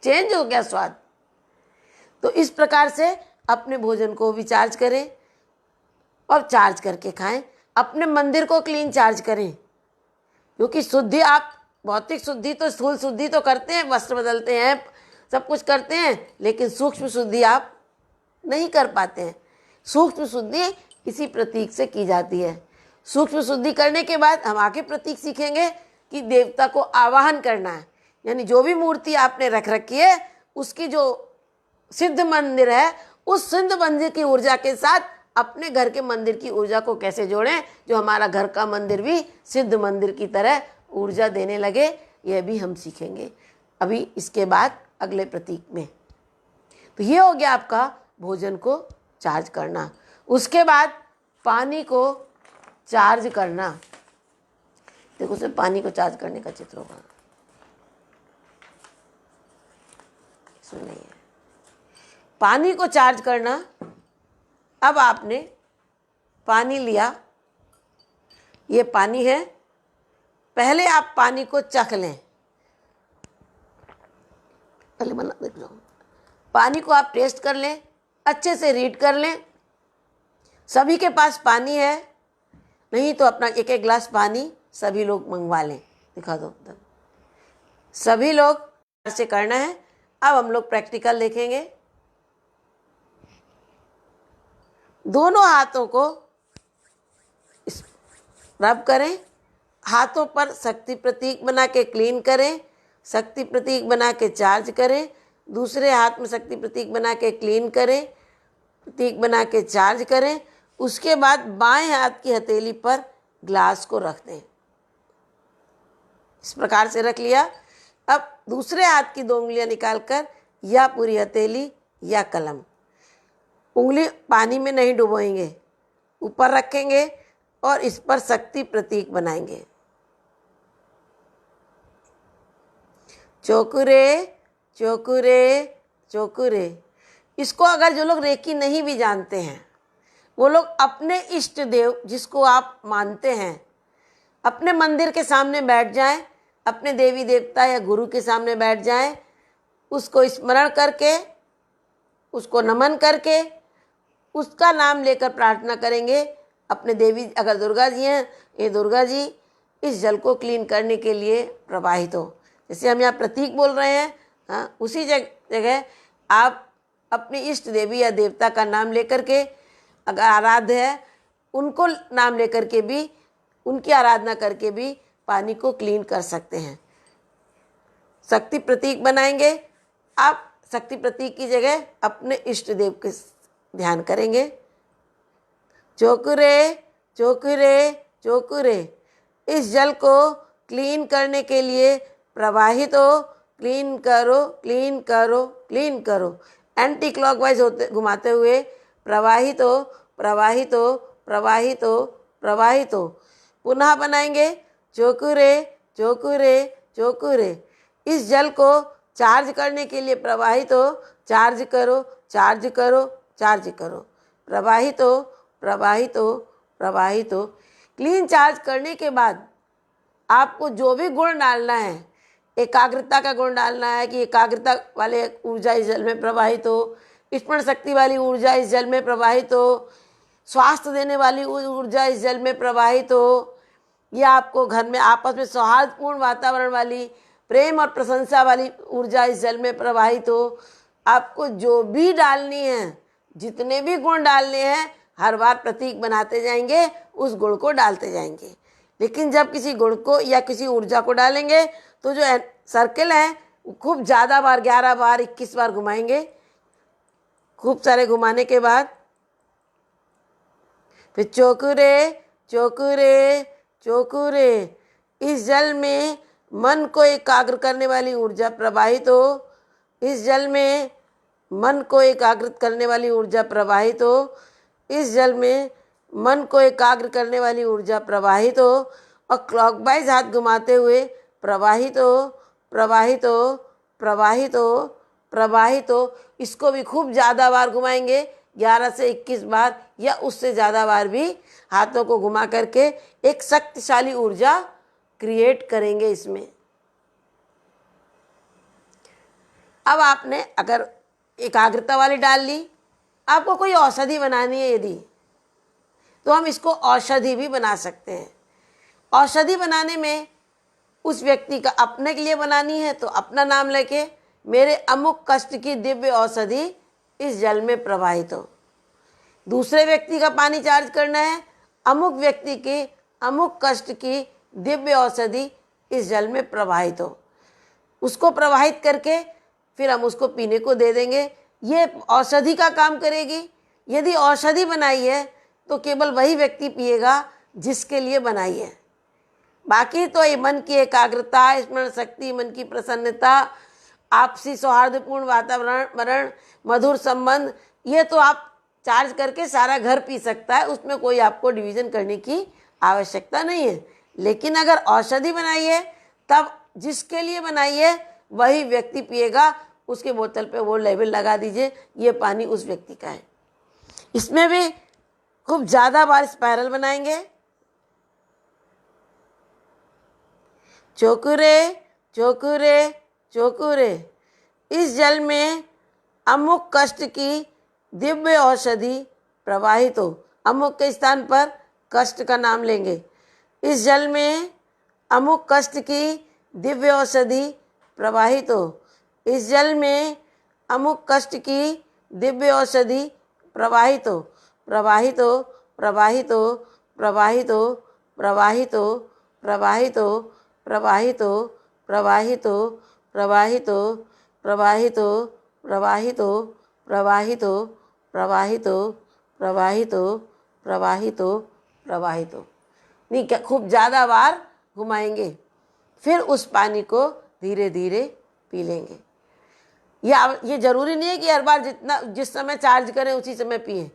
A: चेंज हो गया स्वाद। तो इस प्रकार से अपने भोजन को भी चार्ज करें और चार्ज करके खाएं। अपने मंदिर को क्लीन चार्ज करें, क्योंकि शुद्धि, आप भौतिक शुद्धि तो, स्थूल शुद्धि तो करते हैं, वस्त्र बदलते हैं, सब कुछ करते हैं, लेकिन सूक्ष्म शुद्धि आप नहीं कर पाते हैं। सूक्ष्म शुद्धि इसी प्रतीक से की जाती है। सूक्ष्म शुद्धि करने के बाद हम आगे प्रतीक सीखेंगे कि देवता को आवाहन करना है, यानी जो भी मूर्ति आपने रख रखी है उसकी जो सिद्ध मंदिर है, उस सिद्ध मंदिर की ऊर्जा के साथ अपने घर के मंदिर की ऊर्जा को कैसे जोड़ें, जो हमारा घर का मंदिर भी सिद्ध मंदिर की तरह ऊर्जा देने लगे, यह भी हम सीखेंगे अभी इसके बाद अगले प्रतीक में। तो ये हो गया आपका भोजन को चार्ज करना। उसके बाद पानी को चार्ज करना। देखो सिर्फ पानी को चार्ज करने का चित्र होगा, इसमें नहीं है। पानी को चार्ज करना, अब आपने पानी लिया, ये पानी है, पहले आप पानी को चख लें। पहले बना देख लो, पानी को आप टेस्ट कर लें, अच्छे से रीड कर लें। सभी के पास पानी है, नहीं तो अपना 1-1 गिलास पानी सभी लोग मंगवा लें। दिखा दो, सभी लोग से करना है। अब हम लोग प्रैक्टिकल देखेंगे। दोनों हाथों को रब करें, हाथों पर शक्ति प्रतीक बना के क्लीन करें, शक्ति प्रतीक बना के चार्ज करें, दूसरे हाथ में शक्ति प्रतीक बना के क्लीन करें, प्रतीक बना के चार्ज करें। उसके बाद बाएं हाथ की हथेली पर ग्लास को रख दें, इस प्रकार से रख लिया। अब दूसरे हाथ की 2 उंगलियां निकालकर या पूरी हथेली या कलम, उंगली पानी में नहीं डुबोएंगे, ऊपर रखेंगे और इस पर शक्ति प्रतीक बनाएंगे। चोकुरे चोकुरे चोकुरे। इसको अगर जो लोग रेकी नहीं भी जानते हैं, वो लोग अपने इष्ट देव जिसको आप मानते हैं, अपने मंदिर के सामने बैठ जाएं, अपने देवी देवता या गुरु के सामने बैठ जाएं, उसको स्मरण करके, उसको नमन करके, उसका नाम लेकर प्रार्थना करेंगे अपने देवी अगर दुर्गा जी हैं, ये दुर्गा जी इस जल को क्लीन करने के लिए प्रवाहित हो। जैसे हम यहाँ प्रतीक बोल रहे हैं, हाँ, उसी जगह आप अपनी इष्ट देवी या देवता का नाम लेकर के, अगर आराध्य है उनको नाम लेकर के भी, उनकी आराधना करके भी पानी को क्लीन कर सकते हैं। शक्ति प्रतीक बनाएंगे। आप शक्ति प्रतीक की जगह अपने इष्ट देव के ध्यान करेंगे। चोकुरे चोकुरे चोकुरे, इस जल को क्लीन करने के लिए प्रवाहित हो, क्लीन करो क्लीन करो क्लीन करो। एंटी क्लॉकवाइज होते घुमाते हुए प्रवाहित हो प्रवाहित हो प्रवाहित हो प्रवाहित हो। पुनः बनाएंगे। चोकुरे चोकुरे चोकुरे, इस जल को चार्ज करने के लिए प्रवाहित हो, चार्ज करो चार्ज करो चार्ज करो। प्रवाहित हो प्रवाहित हो प्रवाहित हो। क्लीन चार्ज करने के बाद आपको जो भी गुण डालना है, एकाग्रता का गुण डालना है कि एकाग्रता वाले ऊर्जा इस जल में प्रवाहित हो, स्मरण शक्ति वाली ऊर्जा इस जल में प्रवाहित हो, स्वास्थ्य देने वाली ऊर्जा इस जल में प्रवाहित हो, या आपको घर में आपस में सौहार्दपूर्ण वातावरण वाली, प्रेम और प्रशंसा वाली ऊर्जा इस जल में प्रवाहित हो। आपको जो भी डालनी है, जितने भी गुण डालने हैं, हर बार प्रतीक बनाते जाएंगे, उस गुण को डालते जाएंगे। लेकिन जब किसी गुण को या किसी ऊर्जा को डालेंगे तो जो सर्कल है खूब ज़्यादा बार, 11 बार 21 बार घुमाएंगे। खूब सारे घुमाने के बाद फिर चोकुरे चोकुरे चोकुरे, इस जल में मन को एकाग्र करने वाली ऊर्जा प्रवाहित हो, इस जल में मन को एकाग्र करने वाली ऊर्जा प्रवाहित हो, इस जल में मन को एकाग्र करने वाली ऊर्जा प्रवाहित हो। और क्लॉकवाइज हाथ घुमाते हुए प्रवाहित हो प्रवाहित हो प्रवाहित हो प्रवाहित हो। इसको भी खूब ज़्यादा बार घुमाएंगे, 11 से 21 बार या उससे ज़्यादा बार भी हाथों को घुमा करके एक शक्तिशाली ऊर्जा क्रिएट करेंगे इसमें। अब आपने अगर एकाग्रता वाली डाल ली, आपको कोई औषधि बनानी है यदि, तो हम इसको औषधि भी बना सकते हैं। औषधि बनाने में उस व्यक्ति का अपने के लिए बनानी है तो अपना नाम लेके, मेरे अमुक कष्ट की दिव्य औषधि इस जल में प्रवाहित हो। दूसरे व्यक्ति का पानी चार्ज करना है, अमुक व्यक्ति के अमुक कष्ट की दिव्य औषधि इस जल में प्रवाहित हो। उसको प्रवाहित करके फिर हम उसको पीने को दे देंगे। ये औषधि का काम करेगी। यदि औषधि बनाई है तो केवल वही व्यक्ति पिएगा जिसके लिए बनाई है। बाकी तो ये मन की एकाग्रता, स्मरण शक्ति, मन की प्रसन्नता, आपसी सौहार्दपूर्ण वातावरण, मधुर संबंध, ये तो आप चार्ज करके सारा घर पी सकता है, उसमें कोई आपको डिवीजन करने की आवश्यकता नहीं है। लेकिन अगर औषधि बनाई है तब जिसके लिए बनाई है वही व्यक्ति पिएगा। उसके बोतल पे वो लेबल लगा दीजिए, ये पानी उस व्यक्ति का है। इसमें भी खूब ज़्यादा बार स्पाइरल बनाएंगे। चोकुरे चोकुरे चोकुरे, इस जल में अमुक कष्ट की दिव्य औषधि प्रवाहित हो। अमुक के स्थान पर कष्ट का नाम लेंगे। इस जल में अमुक कष्ट की दिव्य औषधि प्रवाहित हो। इस जल में अमुक कष्ट की दिव्य औषधि प्रवाहित हो प्रवाहित हो प्रवाहित हो प्रवाहित हो प्रवाहित हो प्रवाहित हो प्रवाहित हो प्रवाहित हो प्रवाहित हो प्रवाहित हो प्रवाहित हो प्रवाहित हो प्रवाहित हो प्रवाहित हो प्रवाहित हो प्रवाहित हो। नहीं क्या, खूब ज़्यादा बार घुमाएंगे, फिर उस पानी को धीरे धीरे पी लेंगे। ये जरूरी नहीं है कि हर बार जिस समय चार्ज करें उसी समय पिए।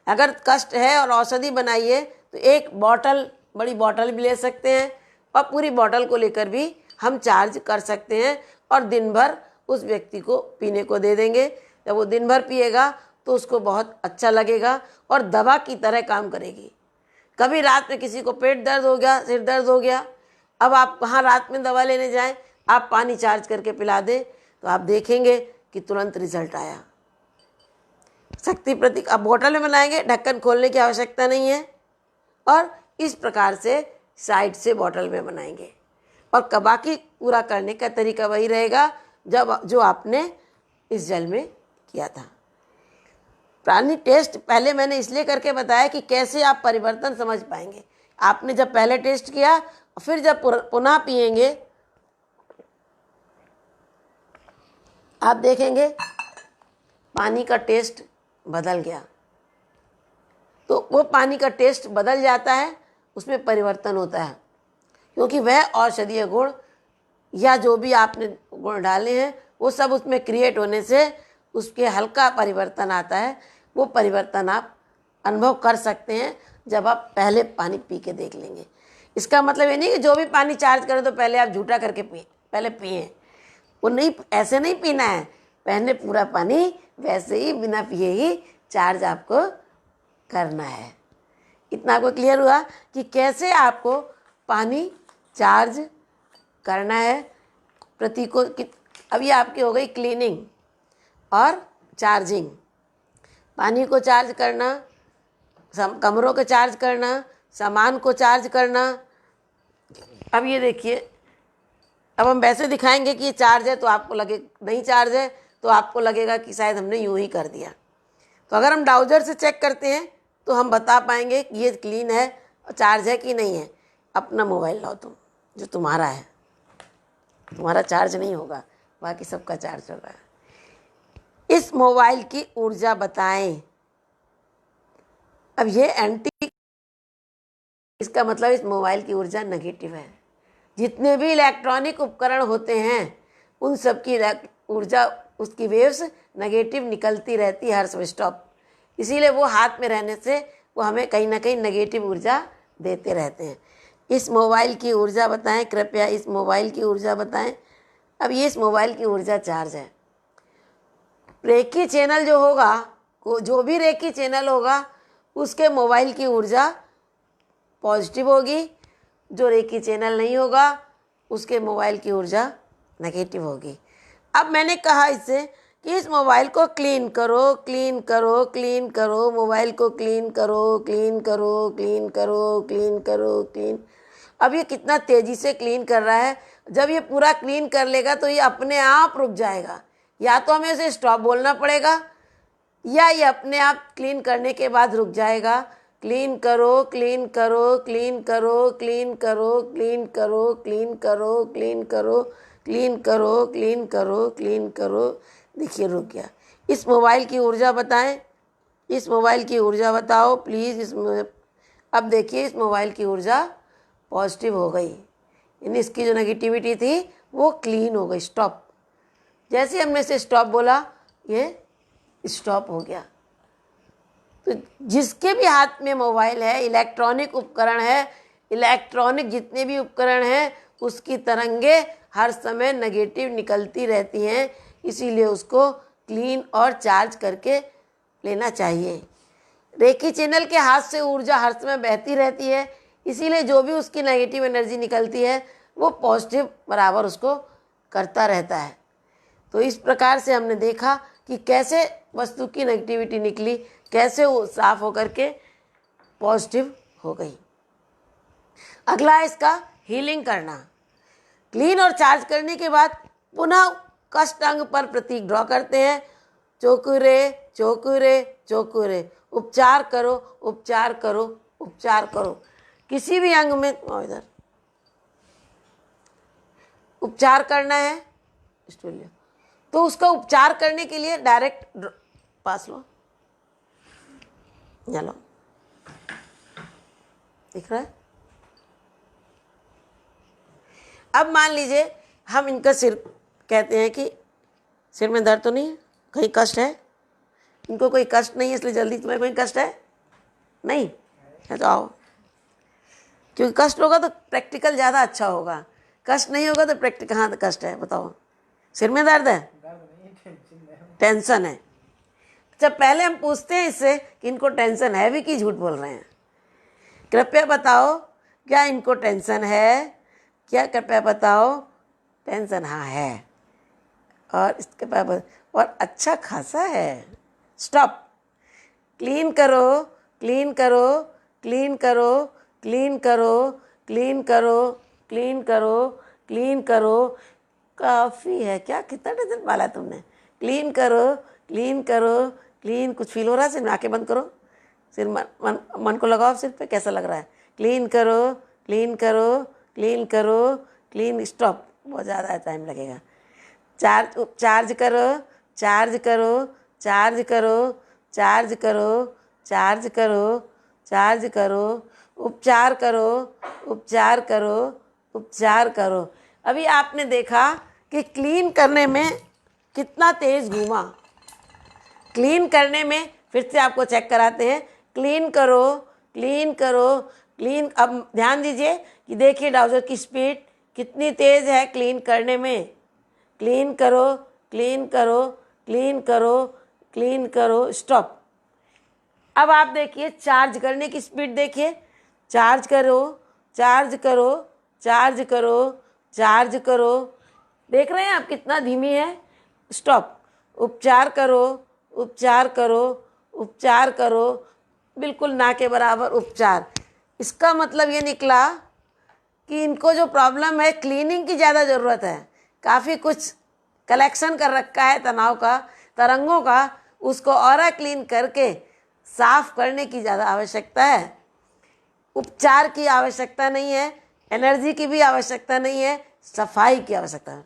A: अगर कष्ट है और औषधि बनाइए तो एक बॉटल, बड़ी बॉटल भी ले सकते हैं और पूरी बॉटल को लेकर भी हम चार्ज कर सकते हैं और दिन भर उस व्यक्ति को पीने को दे देंगे। जब वो दिन भर पिएगा तो उसको बहुत अच्छा लगेगा और दवा की तरह काम करेगी। कभी रात में किसी को पेट दर्द हो गया, सिर दर्द हो गया, अब आप वहाँ रात में दवा लेने जाएं, आप पानी चार्ज करके पिला दें तो आप देखेंगे कि तुरंत रिजल्ट आया। शक्ति प्रतीक अब बोतल में बनाएंगे, ढक्कन खोलने की आवश्यकता नहीं है। और इस प्रकार से साइड से बॉटल में बनाएंगे। और बाकी पूरा करने का तरीका वही रहेगा जो आपने इस जल में किया था। पानी टेस्ट पहले मैंने इसलिए करके बताया कि कैसे आप परिवर्तन समझ पाएंगे। आपने जब पहले टेस्ट किया, फिर जब पुनः पिएंगे, आप देखेंगे पानी का टेस्ट बदल गया। तो वो पानी का टेस्ट बदल जाता है, उसमें परिवर्तन होता है, क्योंकि वह औषधीय गुण या जो भी आपने गुण डाले हैं वो सब उसमें क्रिएट होने से उसके हल्का परिवर्तन आता है। वो परिवर्तन आप अनुभव कर सकते हैं जब आप पहले पानी पी के देख लेंगे। इसका मतलब ये नहीं कि जो भी पानी चार्ज करें तो पहले आप झूठा करके पहले पिए, वो नहीं, ऐसे नहीं पीना है। पहले पूरा पानी वैसे ही बिना पिए ही चार्ज आपको करना है। इतना आपको क्लियर हुआ कि कैसे आपको पानी चार्ज करना है। अब ये आपकी हो गई क्लीनिंग और चार्जिंग। पानी को चार्ज करना, कमरों को चार्ज करना, सामान को चार्ज करना। अब ये देखिए, अब हम वैसे दिखाएंगे कि ये चार्ज है तो आपको लगे नहीं चार्ज है, तो आपको लगेगा कि शायद हमने यूं ही कर दिया। तो अगर हम डाउजर से चेक करते हैं तो हम बता पाएंगे कि ये क्लीन है, चार्ज है कि नहीं है। अपना मोबाइल लाओ तुम, जो तुम्हारा है, तुम्हारा चार्ज नहीं होगा, बाकी सबका चार्ज होगा। इस मोबाइल की ऊर्जा बताएं। अब ये एंटी, इसका मतलब इस मोबाइल की ऊर्जा नेगेटिव है। जितने भी इलेक्ट्रॉनिक उपकरण होते हैं उन सब की ऊर्जा, उसकी वेव्स नेगेटिव निकलती रहती है हर स्टॉप। इसीलिए वो हाथ में रहने से वो हमें कहीं ना कहीं नेगेटिव ऊर्जा देते रहते हैं। इस मोबाइल की ऊर्जा बताएं, कृपया इस मोबाइल की ऊर्जा बताएं। अब ये इस मोबाइल की ऊर्जा चार्ज है। रेकी चैनल जो होगा, जो भी रेकी चैनल होगा उसके मोबाइल की ऊर्जा पॉजिटिव होगी। जो रेकी चैनल नहीं होगा उसके मोबाइल की ऊर्जा नेगेटिव होगी। अब मैंने कहा इससे कि इस मोबाइल को क्लीन करो, क्लीन करो, क्लीन करो, मोबाइल को क्लीन करो, क्लीन करो, क्लीन करो, क्लीन करो, क्लीन। अब ये कितना तेज़ी से क्लीन कर रहा है। जब ये पूरा क्लीन कर लेगा तो ये अपने आप रुक जाएगा। या तो हमें उसे स्टॉप बोलना पड़ेगा या ये अपने आप क्लीन करने के बाद रुक जाएगा। क्लीन करो, क्लीन करो, क्लीन करो, क्लीन करो, क्लीन करो, क्लीन करो, क्लीन करो, क्लीन करो, क्लीन करो, क्लीन करो। देखिए रुक गया। इस मोबाइल की ऊर्जा बताएं, इस मोबाइल की ऊर्जा बताओ प्लीज़। अब देखिए इस मोबाइल की ऊर्जा पॉजिटिव हो गई, यानी इसकी जो नेगेटिविटी थी वो क्लीन हो गई, स्टॉप। जैसे हमने इसे स्टॉप बोला ये स्टॉप हो गया। तो जिसके भी हाथ में मोबाइल है, इलेक्ट्रॉनिक उपकरण है, इलेक्ट्रॉनिक जितने भी उपकरण हैं उसकी तरंगे हर समय नेगेटिव निकलती रहती हैं। इसीलिए उसको क्लीन और चार्ज करके लेना चाहिए। रेकी चैनल के हाथ से ऊर्जा हर समय बहती रहती है, इसीलिए जो भी उसकी नेगेटिव एनर्जी निकलती है वो पॉजिटिव बराबर उसको करता रहता है। तो इस प्रकार से हमने देखा कि कैसे वस्तु की नेगेटिविटी निकली, कैसे वो साफ होकर के पॉजिटिव हो गई। अगला है इसका हीलिंग करना। क्लीन और चार्ज करने के बाद पुनः कष्ट अंग पर प्रतीक ड्रॉ करते हैं। चोकुरे चोकुरे चोकुरे। उपचार करो, उपचार करो, उपचार करो। किसी भी अंग में इधर उपचार करना है तो उसका उपचार करने के लिए डायरेक्ट पास लो, चलो दिख रहा है। अब मान लीजिए हम इनका सिर कहते हैं कि सिर में दर्द तो नहीं है, कहीं कष्ट है, इनको कोई कष्ट नहीं है इसलिए जल्दी तुम्हें कोई कष्ट है नहीं है तो आओ। क्योंकि कष्ट होगा तो प्रैक्टिकल ज़्यादा अच्छा होगा, कष्ट नहीं होगा तो प्रैक्टिकल। कहाँ कष्ट है बताओ, सिर में दर्द है, टेंशन है। अच्छा पहले हम पूछते हैं इससे कि इनको टेंशन है भी कि झूठ बोल रहे हैं। कृपया बताओ क्या इनको टेंशन है, क्या कृपया बताओ टेंशन हाँ है, और इसके बाद और अच्छा खासा है। स्टॉप। क्लीन करो, क्लीन करो, क्लीन करो, क्लीन करो, क्लीन करो, क्लीन करो, क्लीन करो। काफ़ी है क्या, कितना डजन पाला तुमने? क्लीन करो, क्लीन करो, क्लीन। कुछ फील हो रहा है सिर में? आंखें बंद करो, सिर मन को लगाओ सिर पे, कैसा लग रहा है? क्लीन करो, क्लीन करो, क्लीन करो, क्लीन। स्टॉप, बहुत ज़्यादा टाइम लगेगा। चार्ज करो, चार्ज करो, चार्ज करो, चार्ज करो, चार्ज करो, चार्ज करो। उपचार करो, उपचार करो, उपचार करो। अभी आपने देखा कि क्लीन करने में कितना तेज घूमा। क्लीन करने में फिर से आपको चेक कराते हैं। क्लीन करो, क्लीन करो, क्लीन। अब ध्यान दीजिए कि देखिए डाउजर की स्पीड कितनी तेज़ है क्लीन करने में। क्लीन करो, क्लीन करो, क्लीन करो, क्लीन करो। स्टॉप। अब आप देखिए चार्ज करने की स्पीड देखिए। चार्ज करो, चार्ज करो, चार्ज करो, चार्ज करो। देख रहे हैं आप कितना धीमी है? स्टॉप। उपचार करो, उपचार करो, उपचार करो। बिल्कुल ना के बराबर उपचार। इसका मतलब ये निकला कि इनको जो प्रॉब्लम है क्लीनिंग की ज़्यादा ज़रूरत है। काफ़ी कुछ कलेक्शन कर रखा है तनाव का, तरंगों का, उसको और क्लीन करके साफ करने की ज़्यादा आवश्यकता है। उपचार की आवश्यकता नहीं है, एनर्जी की भी आवश्यकता नहीं है, सफाई की आवश्यकता है।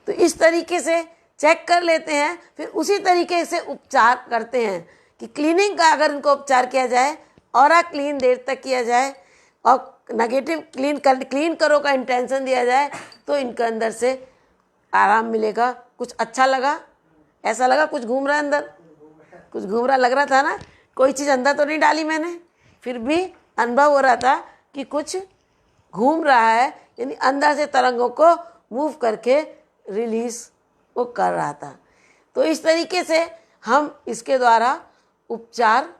A: तो इस तरीके से चेक कर लेते हैं, फिर उसी तरीके से उपचार करते हैं कि क्लीनिंग का अगर इनको उपचार किया जाए और क्लीन देर तक किया जाए और नेगेटिव क्लीन करो का इंटेंशन दिया जाए तो इनके अंदर से आराम मिलेगा। कुछ अच्छा लगा? ऐसा लगा कुछ घूम रहा है अंदर? कुछ घूम रहा लग रहा था ना? कोई चीज़ अंदर तो नहीं डाली मैंने, फिर भी अनुभव हो रहा था कि कुछ घूम रहा है, यानी अंदर से तरंगों को मूव करके रिलीज वो कर रहा था। तो इस तरीके से हम इसके द्वारा उपचार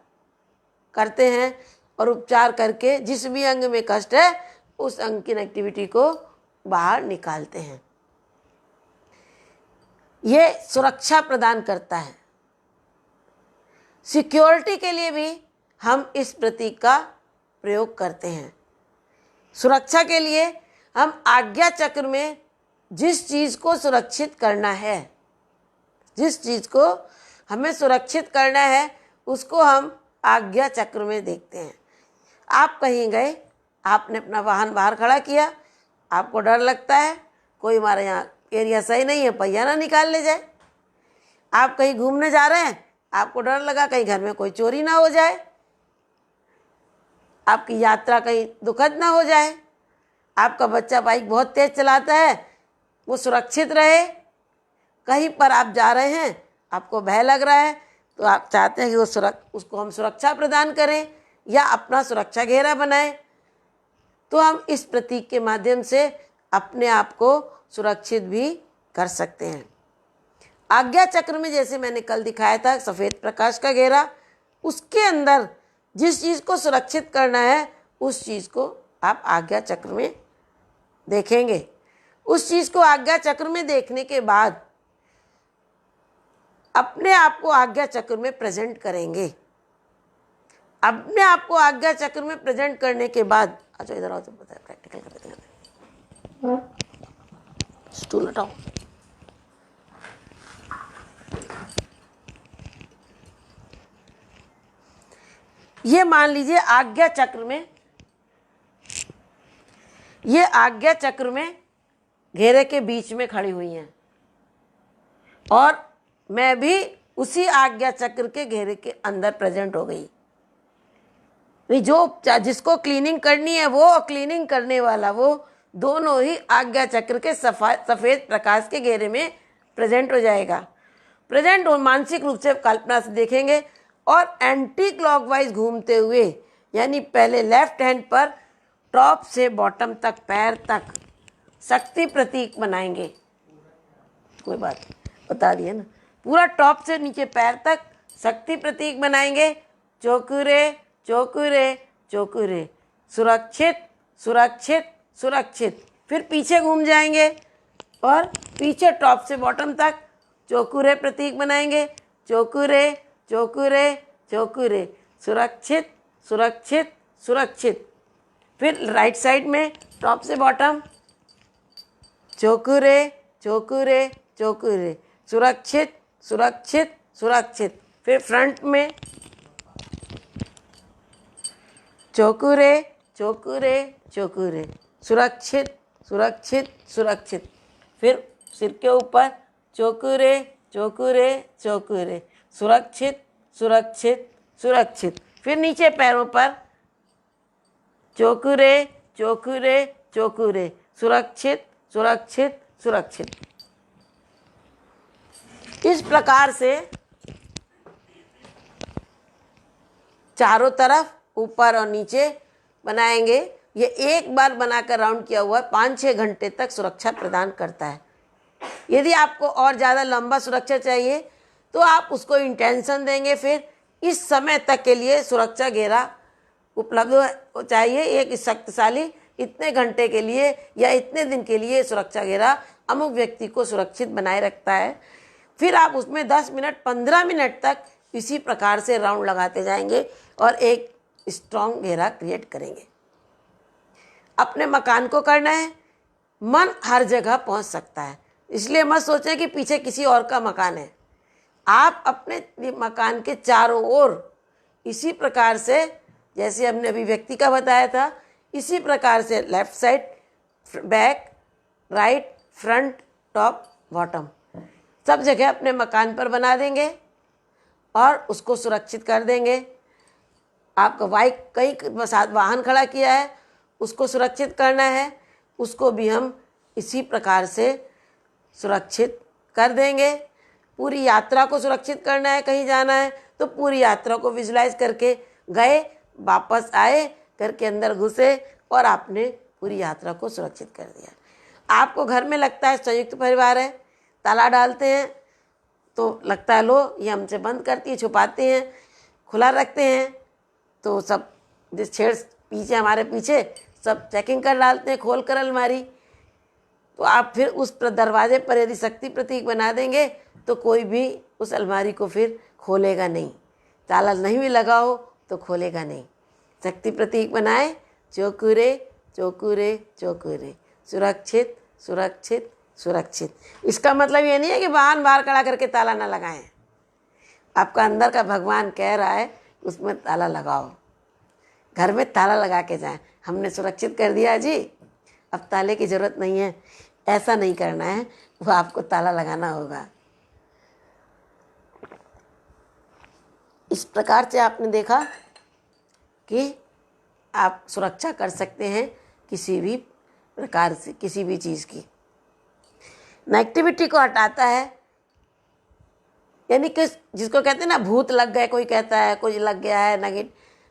A: करते हैं और उपचार करके जिस भी अंग में कष्ट है उस अंग की नेगेटिविटी को बाहर निकालते हैं। ये सुरक्षा प्रदान करता है। सिक्योरिटी के लिए भी हम इस प्रतीक का प्रयोग करते हैं। सुरक्षा के लिए हम आज्ञा चक्र में जिस चीज़ को सुरक्षित करना है, जिस चीज़ को हमें सुरक्षित करना है उसको हम आज्ञा चक्र में देखते हैं। आप कहीं गए, आपने अपना वाहन बाहर खड़ा किया, आपको डर लगता है कोई हमारे यहाँ एरिया सही नहीं है, पहिया ना निकाल ले जाए। आप कहीं घूमने जा रहे हैं, आपको डर लगा कहीं घर में कोई चोरी ना हो जाए, आपकी यात्रा कहीं दुखद ना हो जाए। आपका बच्चा बाइक बहुत तेज चलाता है, वो सुरक्षित रहे। कहीं पर आप जा रहे हैं, आपको भय लग रहा है, तो आप चाहते हैं कि उसको हम सुरक्षा प्रदान करें या अपना सुरक्षा घेरा बनाएं। तो हम इस प्रतीक के माध्यम से अपने आप को सुरक्षित भी कर सकते हैं। आज्ञा चक्र में जैसे मैंने कल दिखाया था सफ़ेद प्रकाश का घेरा, उसके अंदर जिस चीज़ को सुरक्षित करना है उस चीज़ को आप आज्ञा चक्र में देखेंगे। उस चीज़ को आज्ञा चक्र में देखने के बाद अपने आप को आज्ञा चक्र में प्रेजेंट करेंगे। अपने आप को आज्ञा चक्र में प्रेजेंट करने के बाद, अच्छा इधर आओ तो बताए प्रैक्टिकल करते हैं। स्टूल हटाओ। ये मान लीजिए आज्ञा चक्र में, ये आज्ञा चक्र में घेरे के बीच में खड़ी हुई हैं और मैं भी उसी आज्ञा चक्र के घेरे के अंदर प्रेजेंट हो गई। जो जिसको क्लीनिंग करनी है वो और क्लीनिंग करने वाला वो दोनों ही आज्ञा चक्र के सफ़ेद प्रकाश के घेरे में प्रेजेंट हो जाएगा। प्रेजेंट हो मानसिक रूप से कल्पना से देखेंगे और एंटी क्लॉकवाइज घूमते हुए, यानी पहले लेफ्ट हैंड पर टॉप से बॉटम तक पैर तक शक्ति प्रतीक बनाएंगे। कोई बात बता दिए ना, पूरा टॉप से नीचे पैर तक शक्ति प्रतीक बनाएंगे। चोकुरे चोकुरे चोकुरे, सुरक्षित सुरक्षित सुरक्षित। फिर पीछे घूम जाएंगे और पीछे टॉप से बॉटम तक चोकुरे प्रतीक बनाएंगे। चोकुरे चोकुरे चोकुरे, सुरक्षित सुरक्षित सुरक्षित। फिर राइट साइड में टॉप से बॉटम, चोकुरे चोकुरे चोकुरे, सुरक्षित सुरक्षित सुरक्षित। फिर फ्रंट में चोकुरे चोकुरे चोकुरे, सुरक्षित सुरक्षित सुरक्षित। फिर सिर के ऊपर चोकुरे चोकुरे चोकुरे, सुरक्षित सुरक्षित सुरक्षित। फिर नीचे पैरों पर चोकुरे चोकुरे चोकुरे, सुरक्षित सुरक्षित सुरक्षित। इस प्रकार से चारों तरफ ऊपर और नीचे बनाएंगे। ये एक बार बनाकर राउंड किया हुआ 5-6 घंटे तक सुरक्षा प्रदान करता है। यदि आपको और ज़्यादा लंबा सुरक्षा चाहिए तो आप उसको इंटेंशन देंगे। फिर इस समय तक के लिए सुरक्षा घेरा उपलब्ध चाहिए, एक शक्तिशाली इतने घंटे के लिए या इतने दिन के लिए सुरक्षा घेरा अमुक व्यक्ति को सुरक्षित बनाए रखता है। फिर आप उसमें 10 मिनट 15 मिनट तक इसी प्रकार से राउंड लगाते जाएंगे और एक स्ट्रॉन्ग घेरा क्रिएट करेंगे। अपने मकान को करना है, मन हर जगह पहुंच सकता है, इसलिए मत सोचें कि पीछे किसी और का मकान है। आप अपने मकान के चारों ओर इसी प्रकार से, जैसे हमने अभी व्यक्ति का बताया था, इसी प्रकार से left side, back, right, front, top, bottom सब जगह अपने मकान पर बना देंगे और उसको सुरक्षित कर देंगे। आपका बाइक कहीं साथ वाहन खड़ा किया है, उसको सुरक्षित करना है, उसको भी हम इसी प्रकार से सुरक्षित कर देंगे। पूरी यात्रा को सुरक्षित करना है, कहीं जाना है तो पूरी यात्रा को विजुलाइज करके गए, वापस आए, घर के अंदर घुसे और आपने पूरी यात्रा को सुरक्षित कर दिया। आपको घर में लगता है संयुक्त परिवार है, ताला डालते हैं तो लगता है लो ये हमसे बंद करती है, छुपाते हैं, खुला रखते हैं तो सब जिस छेड़ पीछे हमारे पीछे सब चेकिंग कर डालते हैं, खोल कर अलमारी। तो आप फिर उस दरवाजे पर यदि शक्ति प्रतीक बना देंगे तो कोई भी उस अलमारी को फिर खोलेगा नहीं, ताला नहीं भी लगाओ तो खोलेगा नहीं। शक्ति प्रतीक बनाए, चोकुरे चोकुरे चोकुरे, सुरक्षित सुरक्षित सुरक्षित। इसका मतलब ये नहीं है कि वाहन बाहर खड़ा करके ताला ना लगाएं। आपका अंदर का भगवान कह रहा है उसमें ताला लगाओ, घर में ताला लगा के जाएं। हमने सुरक्षित कर दिया जी, अब ताले की ज़रूरत नहीं है, ऐसा नहीं करना है, वो आपको ताला लगाना होगा। इस प्रकार से आपने देखा कि आप सुरक्षा कर सकते हैं किसी भी प्रकार से, किसी भी चीज़ की। नेगेटिविटी को हटाता है, यानी कि जिसको कहते हैं ना भूत लग गए, कोई कहता है कुछ लग गया है,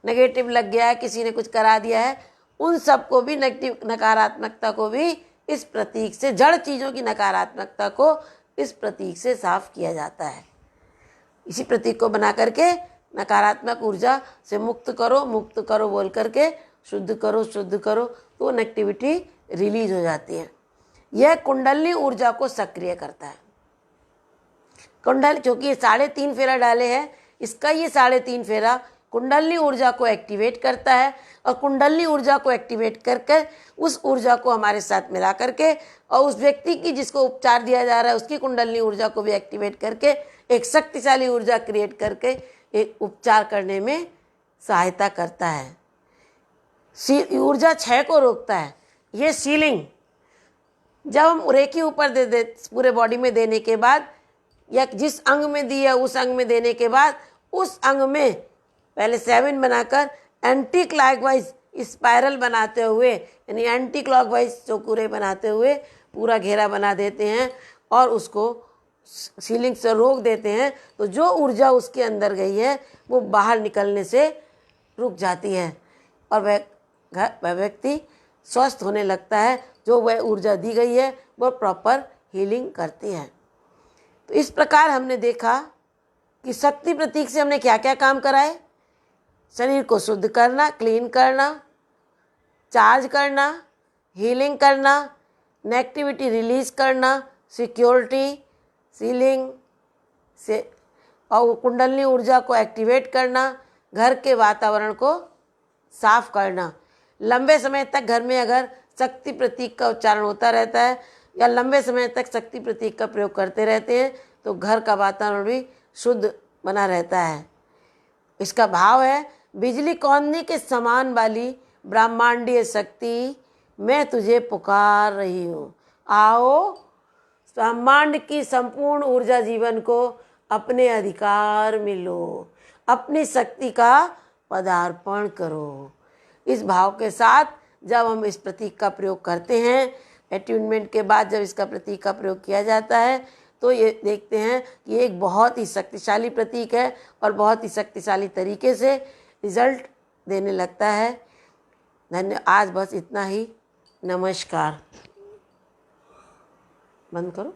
A: नेगेटिव लग गया है, किसी ने कुछ करा दिया है, उन सब को भी, नेगेटिव नकारात्मकता को भी इस प्रतीक से, जड़ चीज़ों की नकारात्मकता को इस प्रतीक से साफ किया जाता है। इसी प्रतीक को बना करके नकारात्मक ऊर्जा से मुक्त करो बोल करके शुद्ध करो तो नेगेटिविटी रिलीज हो जाती है। यह कुंडलनी ऊर्जा को सक्रिय करता है। कुंडल, क्योंकि ये 3.5 फेरा डाले हैं, इसका ये 3.5 फेरा कुंडलनी ऊर्जा को एक्टिवेट करता है और कुंडलनी ऊर्जा को एक्टिवेट करके उस ऊर्जा को हमारे साथ मिला करके और उस व्यक्ति की जिसको उपचार दिया जा रहा है उसकी कुंडलनी ऊर्जा को भी एक्टिवेट करके एक शक्तिशाली ऊर्जा क्रिएट करके एक उपचार करने में सहायता करता है। ऊर्जा क्षय को रोकता है। ये सीलिंग जब हम रेखी ऊपर दे पूरे बॉडी में देने के बाद या जिस अंग में दी है उस अंग में देने के बाद उस अंग में पहले 7 बनाकर एंटी क्लॉकवाइज स्पाइरल बनाते हुए, यानी एंटी क्लॉकवाइज चौकुरे बनाते हुए पूरा घेरा बना देते हैं और उसको सीलिंग से रोक देते हैं। तो जो ऊर्जा उसके अंदर गई है वो बाहर निकलने से रुक जाती है और वह व्यक्ति स्वस्थ होने लगता है। जो वह ऊर्जा दी गई है वो प्रॉपर हीलिंग करती है। तो इस प्रकार हमने देखा कि शक्ति प्रतीक से हमने क्या क्या काम कराए। शरीर को शुद्ध करना, क्लीन करना, चार्ज करना, हीलिंग करना, नेगेटिविटी रिलीज करना, सिक्योरिटी, सीलिंग से और कुंडलनी ऊर्जा को एक्टिवेट करना, घर के वातावरण को साफ करना। लंबे समय तक घर में अगर शक्ति प्रतीक का उच्चारण होता रहता है या लंबे समय तक शक्ति प्रतीक का प्रयोग करते रहते हैं तो घर का वातावरण भी शुद्ध बना रहता है। इसका भाव है, बिजली कौंदी के समान वाली ब्रह्मांडीय शक्ति, मैं तुझे पुकार रही हूँ। आओ, ब्रह्मांड की संपूर्ण ऊर्जा जीवन को अपने अधिकार में लो, अपनी शक्ति का पदार्पण करो। इस भाव के साथ जब हम इस प्रतीक का प्रयोग करते हैं, अट्यूनमेंट के बाद जब इसका प्रतीक का प्रयोग किया जाता है तो ये देखते हैं कि एक बहुत ही शक्तिशाली प्रतीक है और बहुत ही शक्तिशाली तरीके से रिजल्ट देने लगता है। आज बस इतना ही। नमस्कार। बंद करो।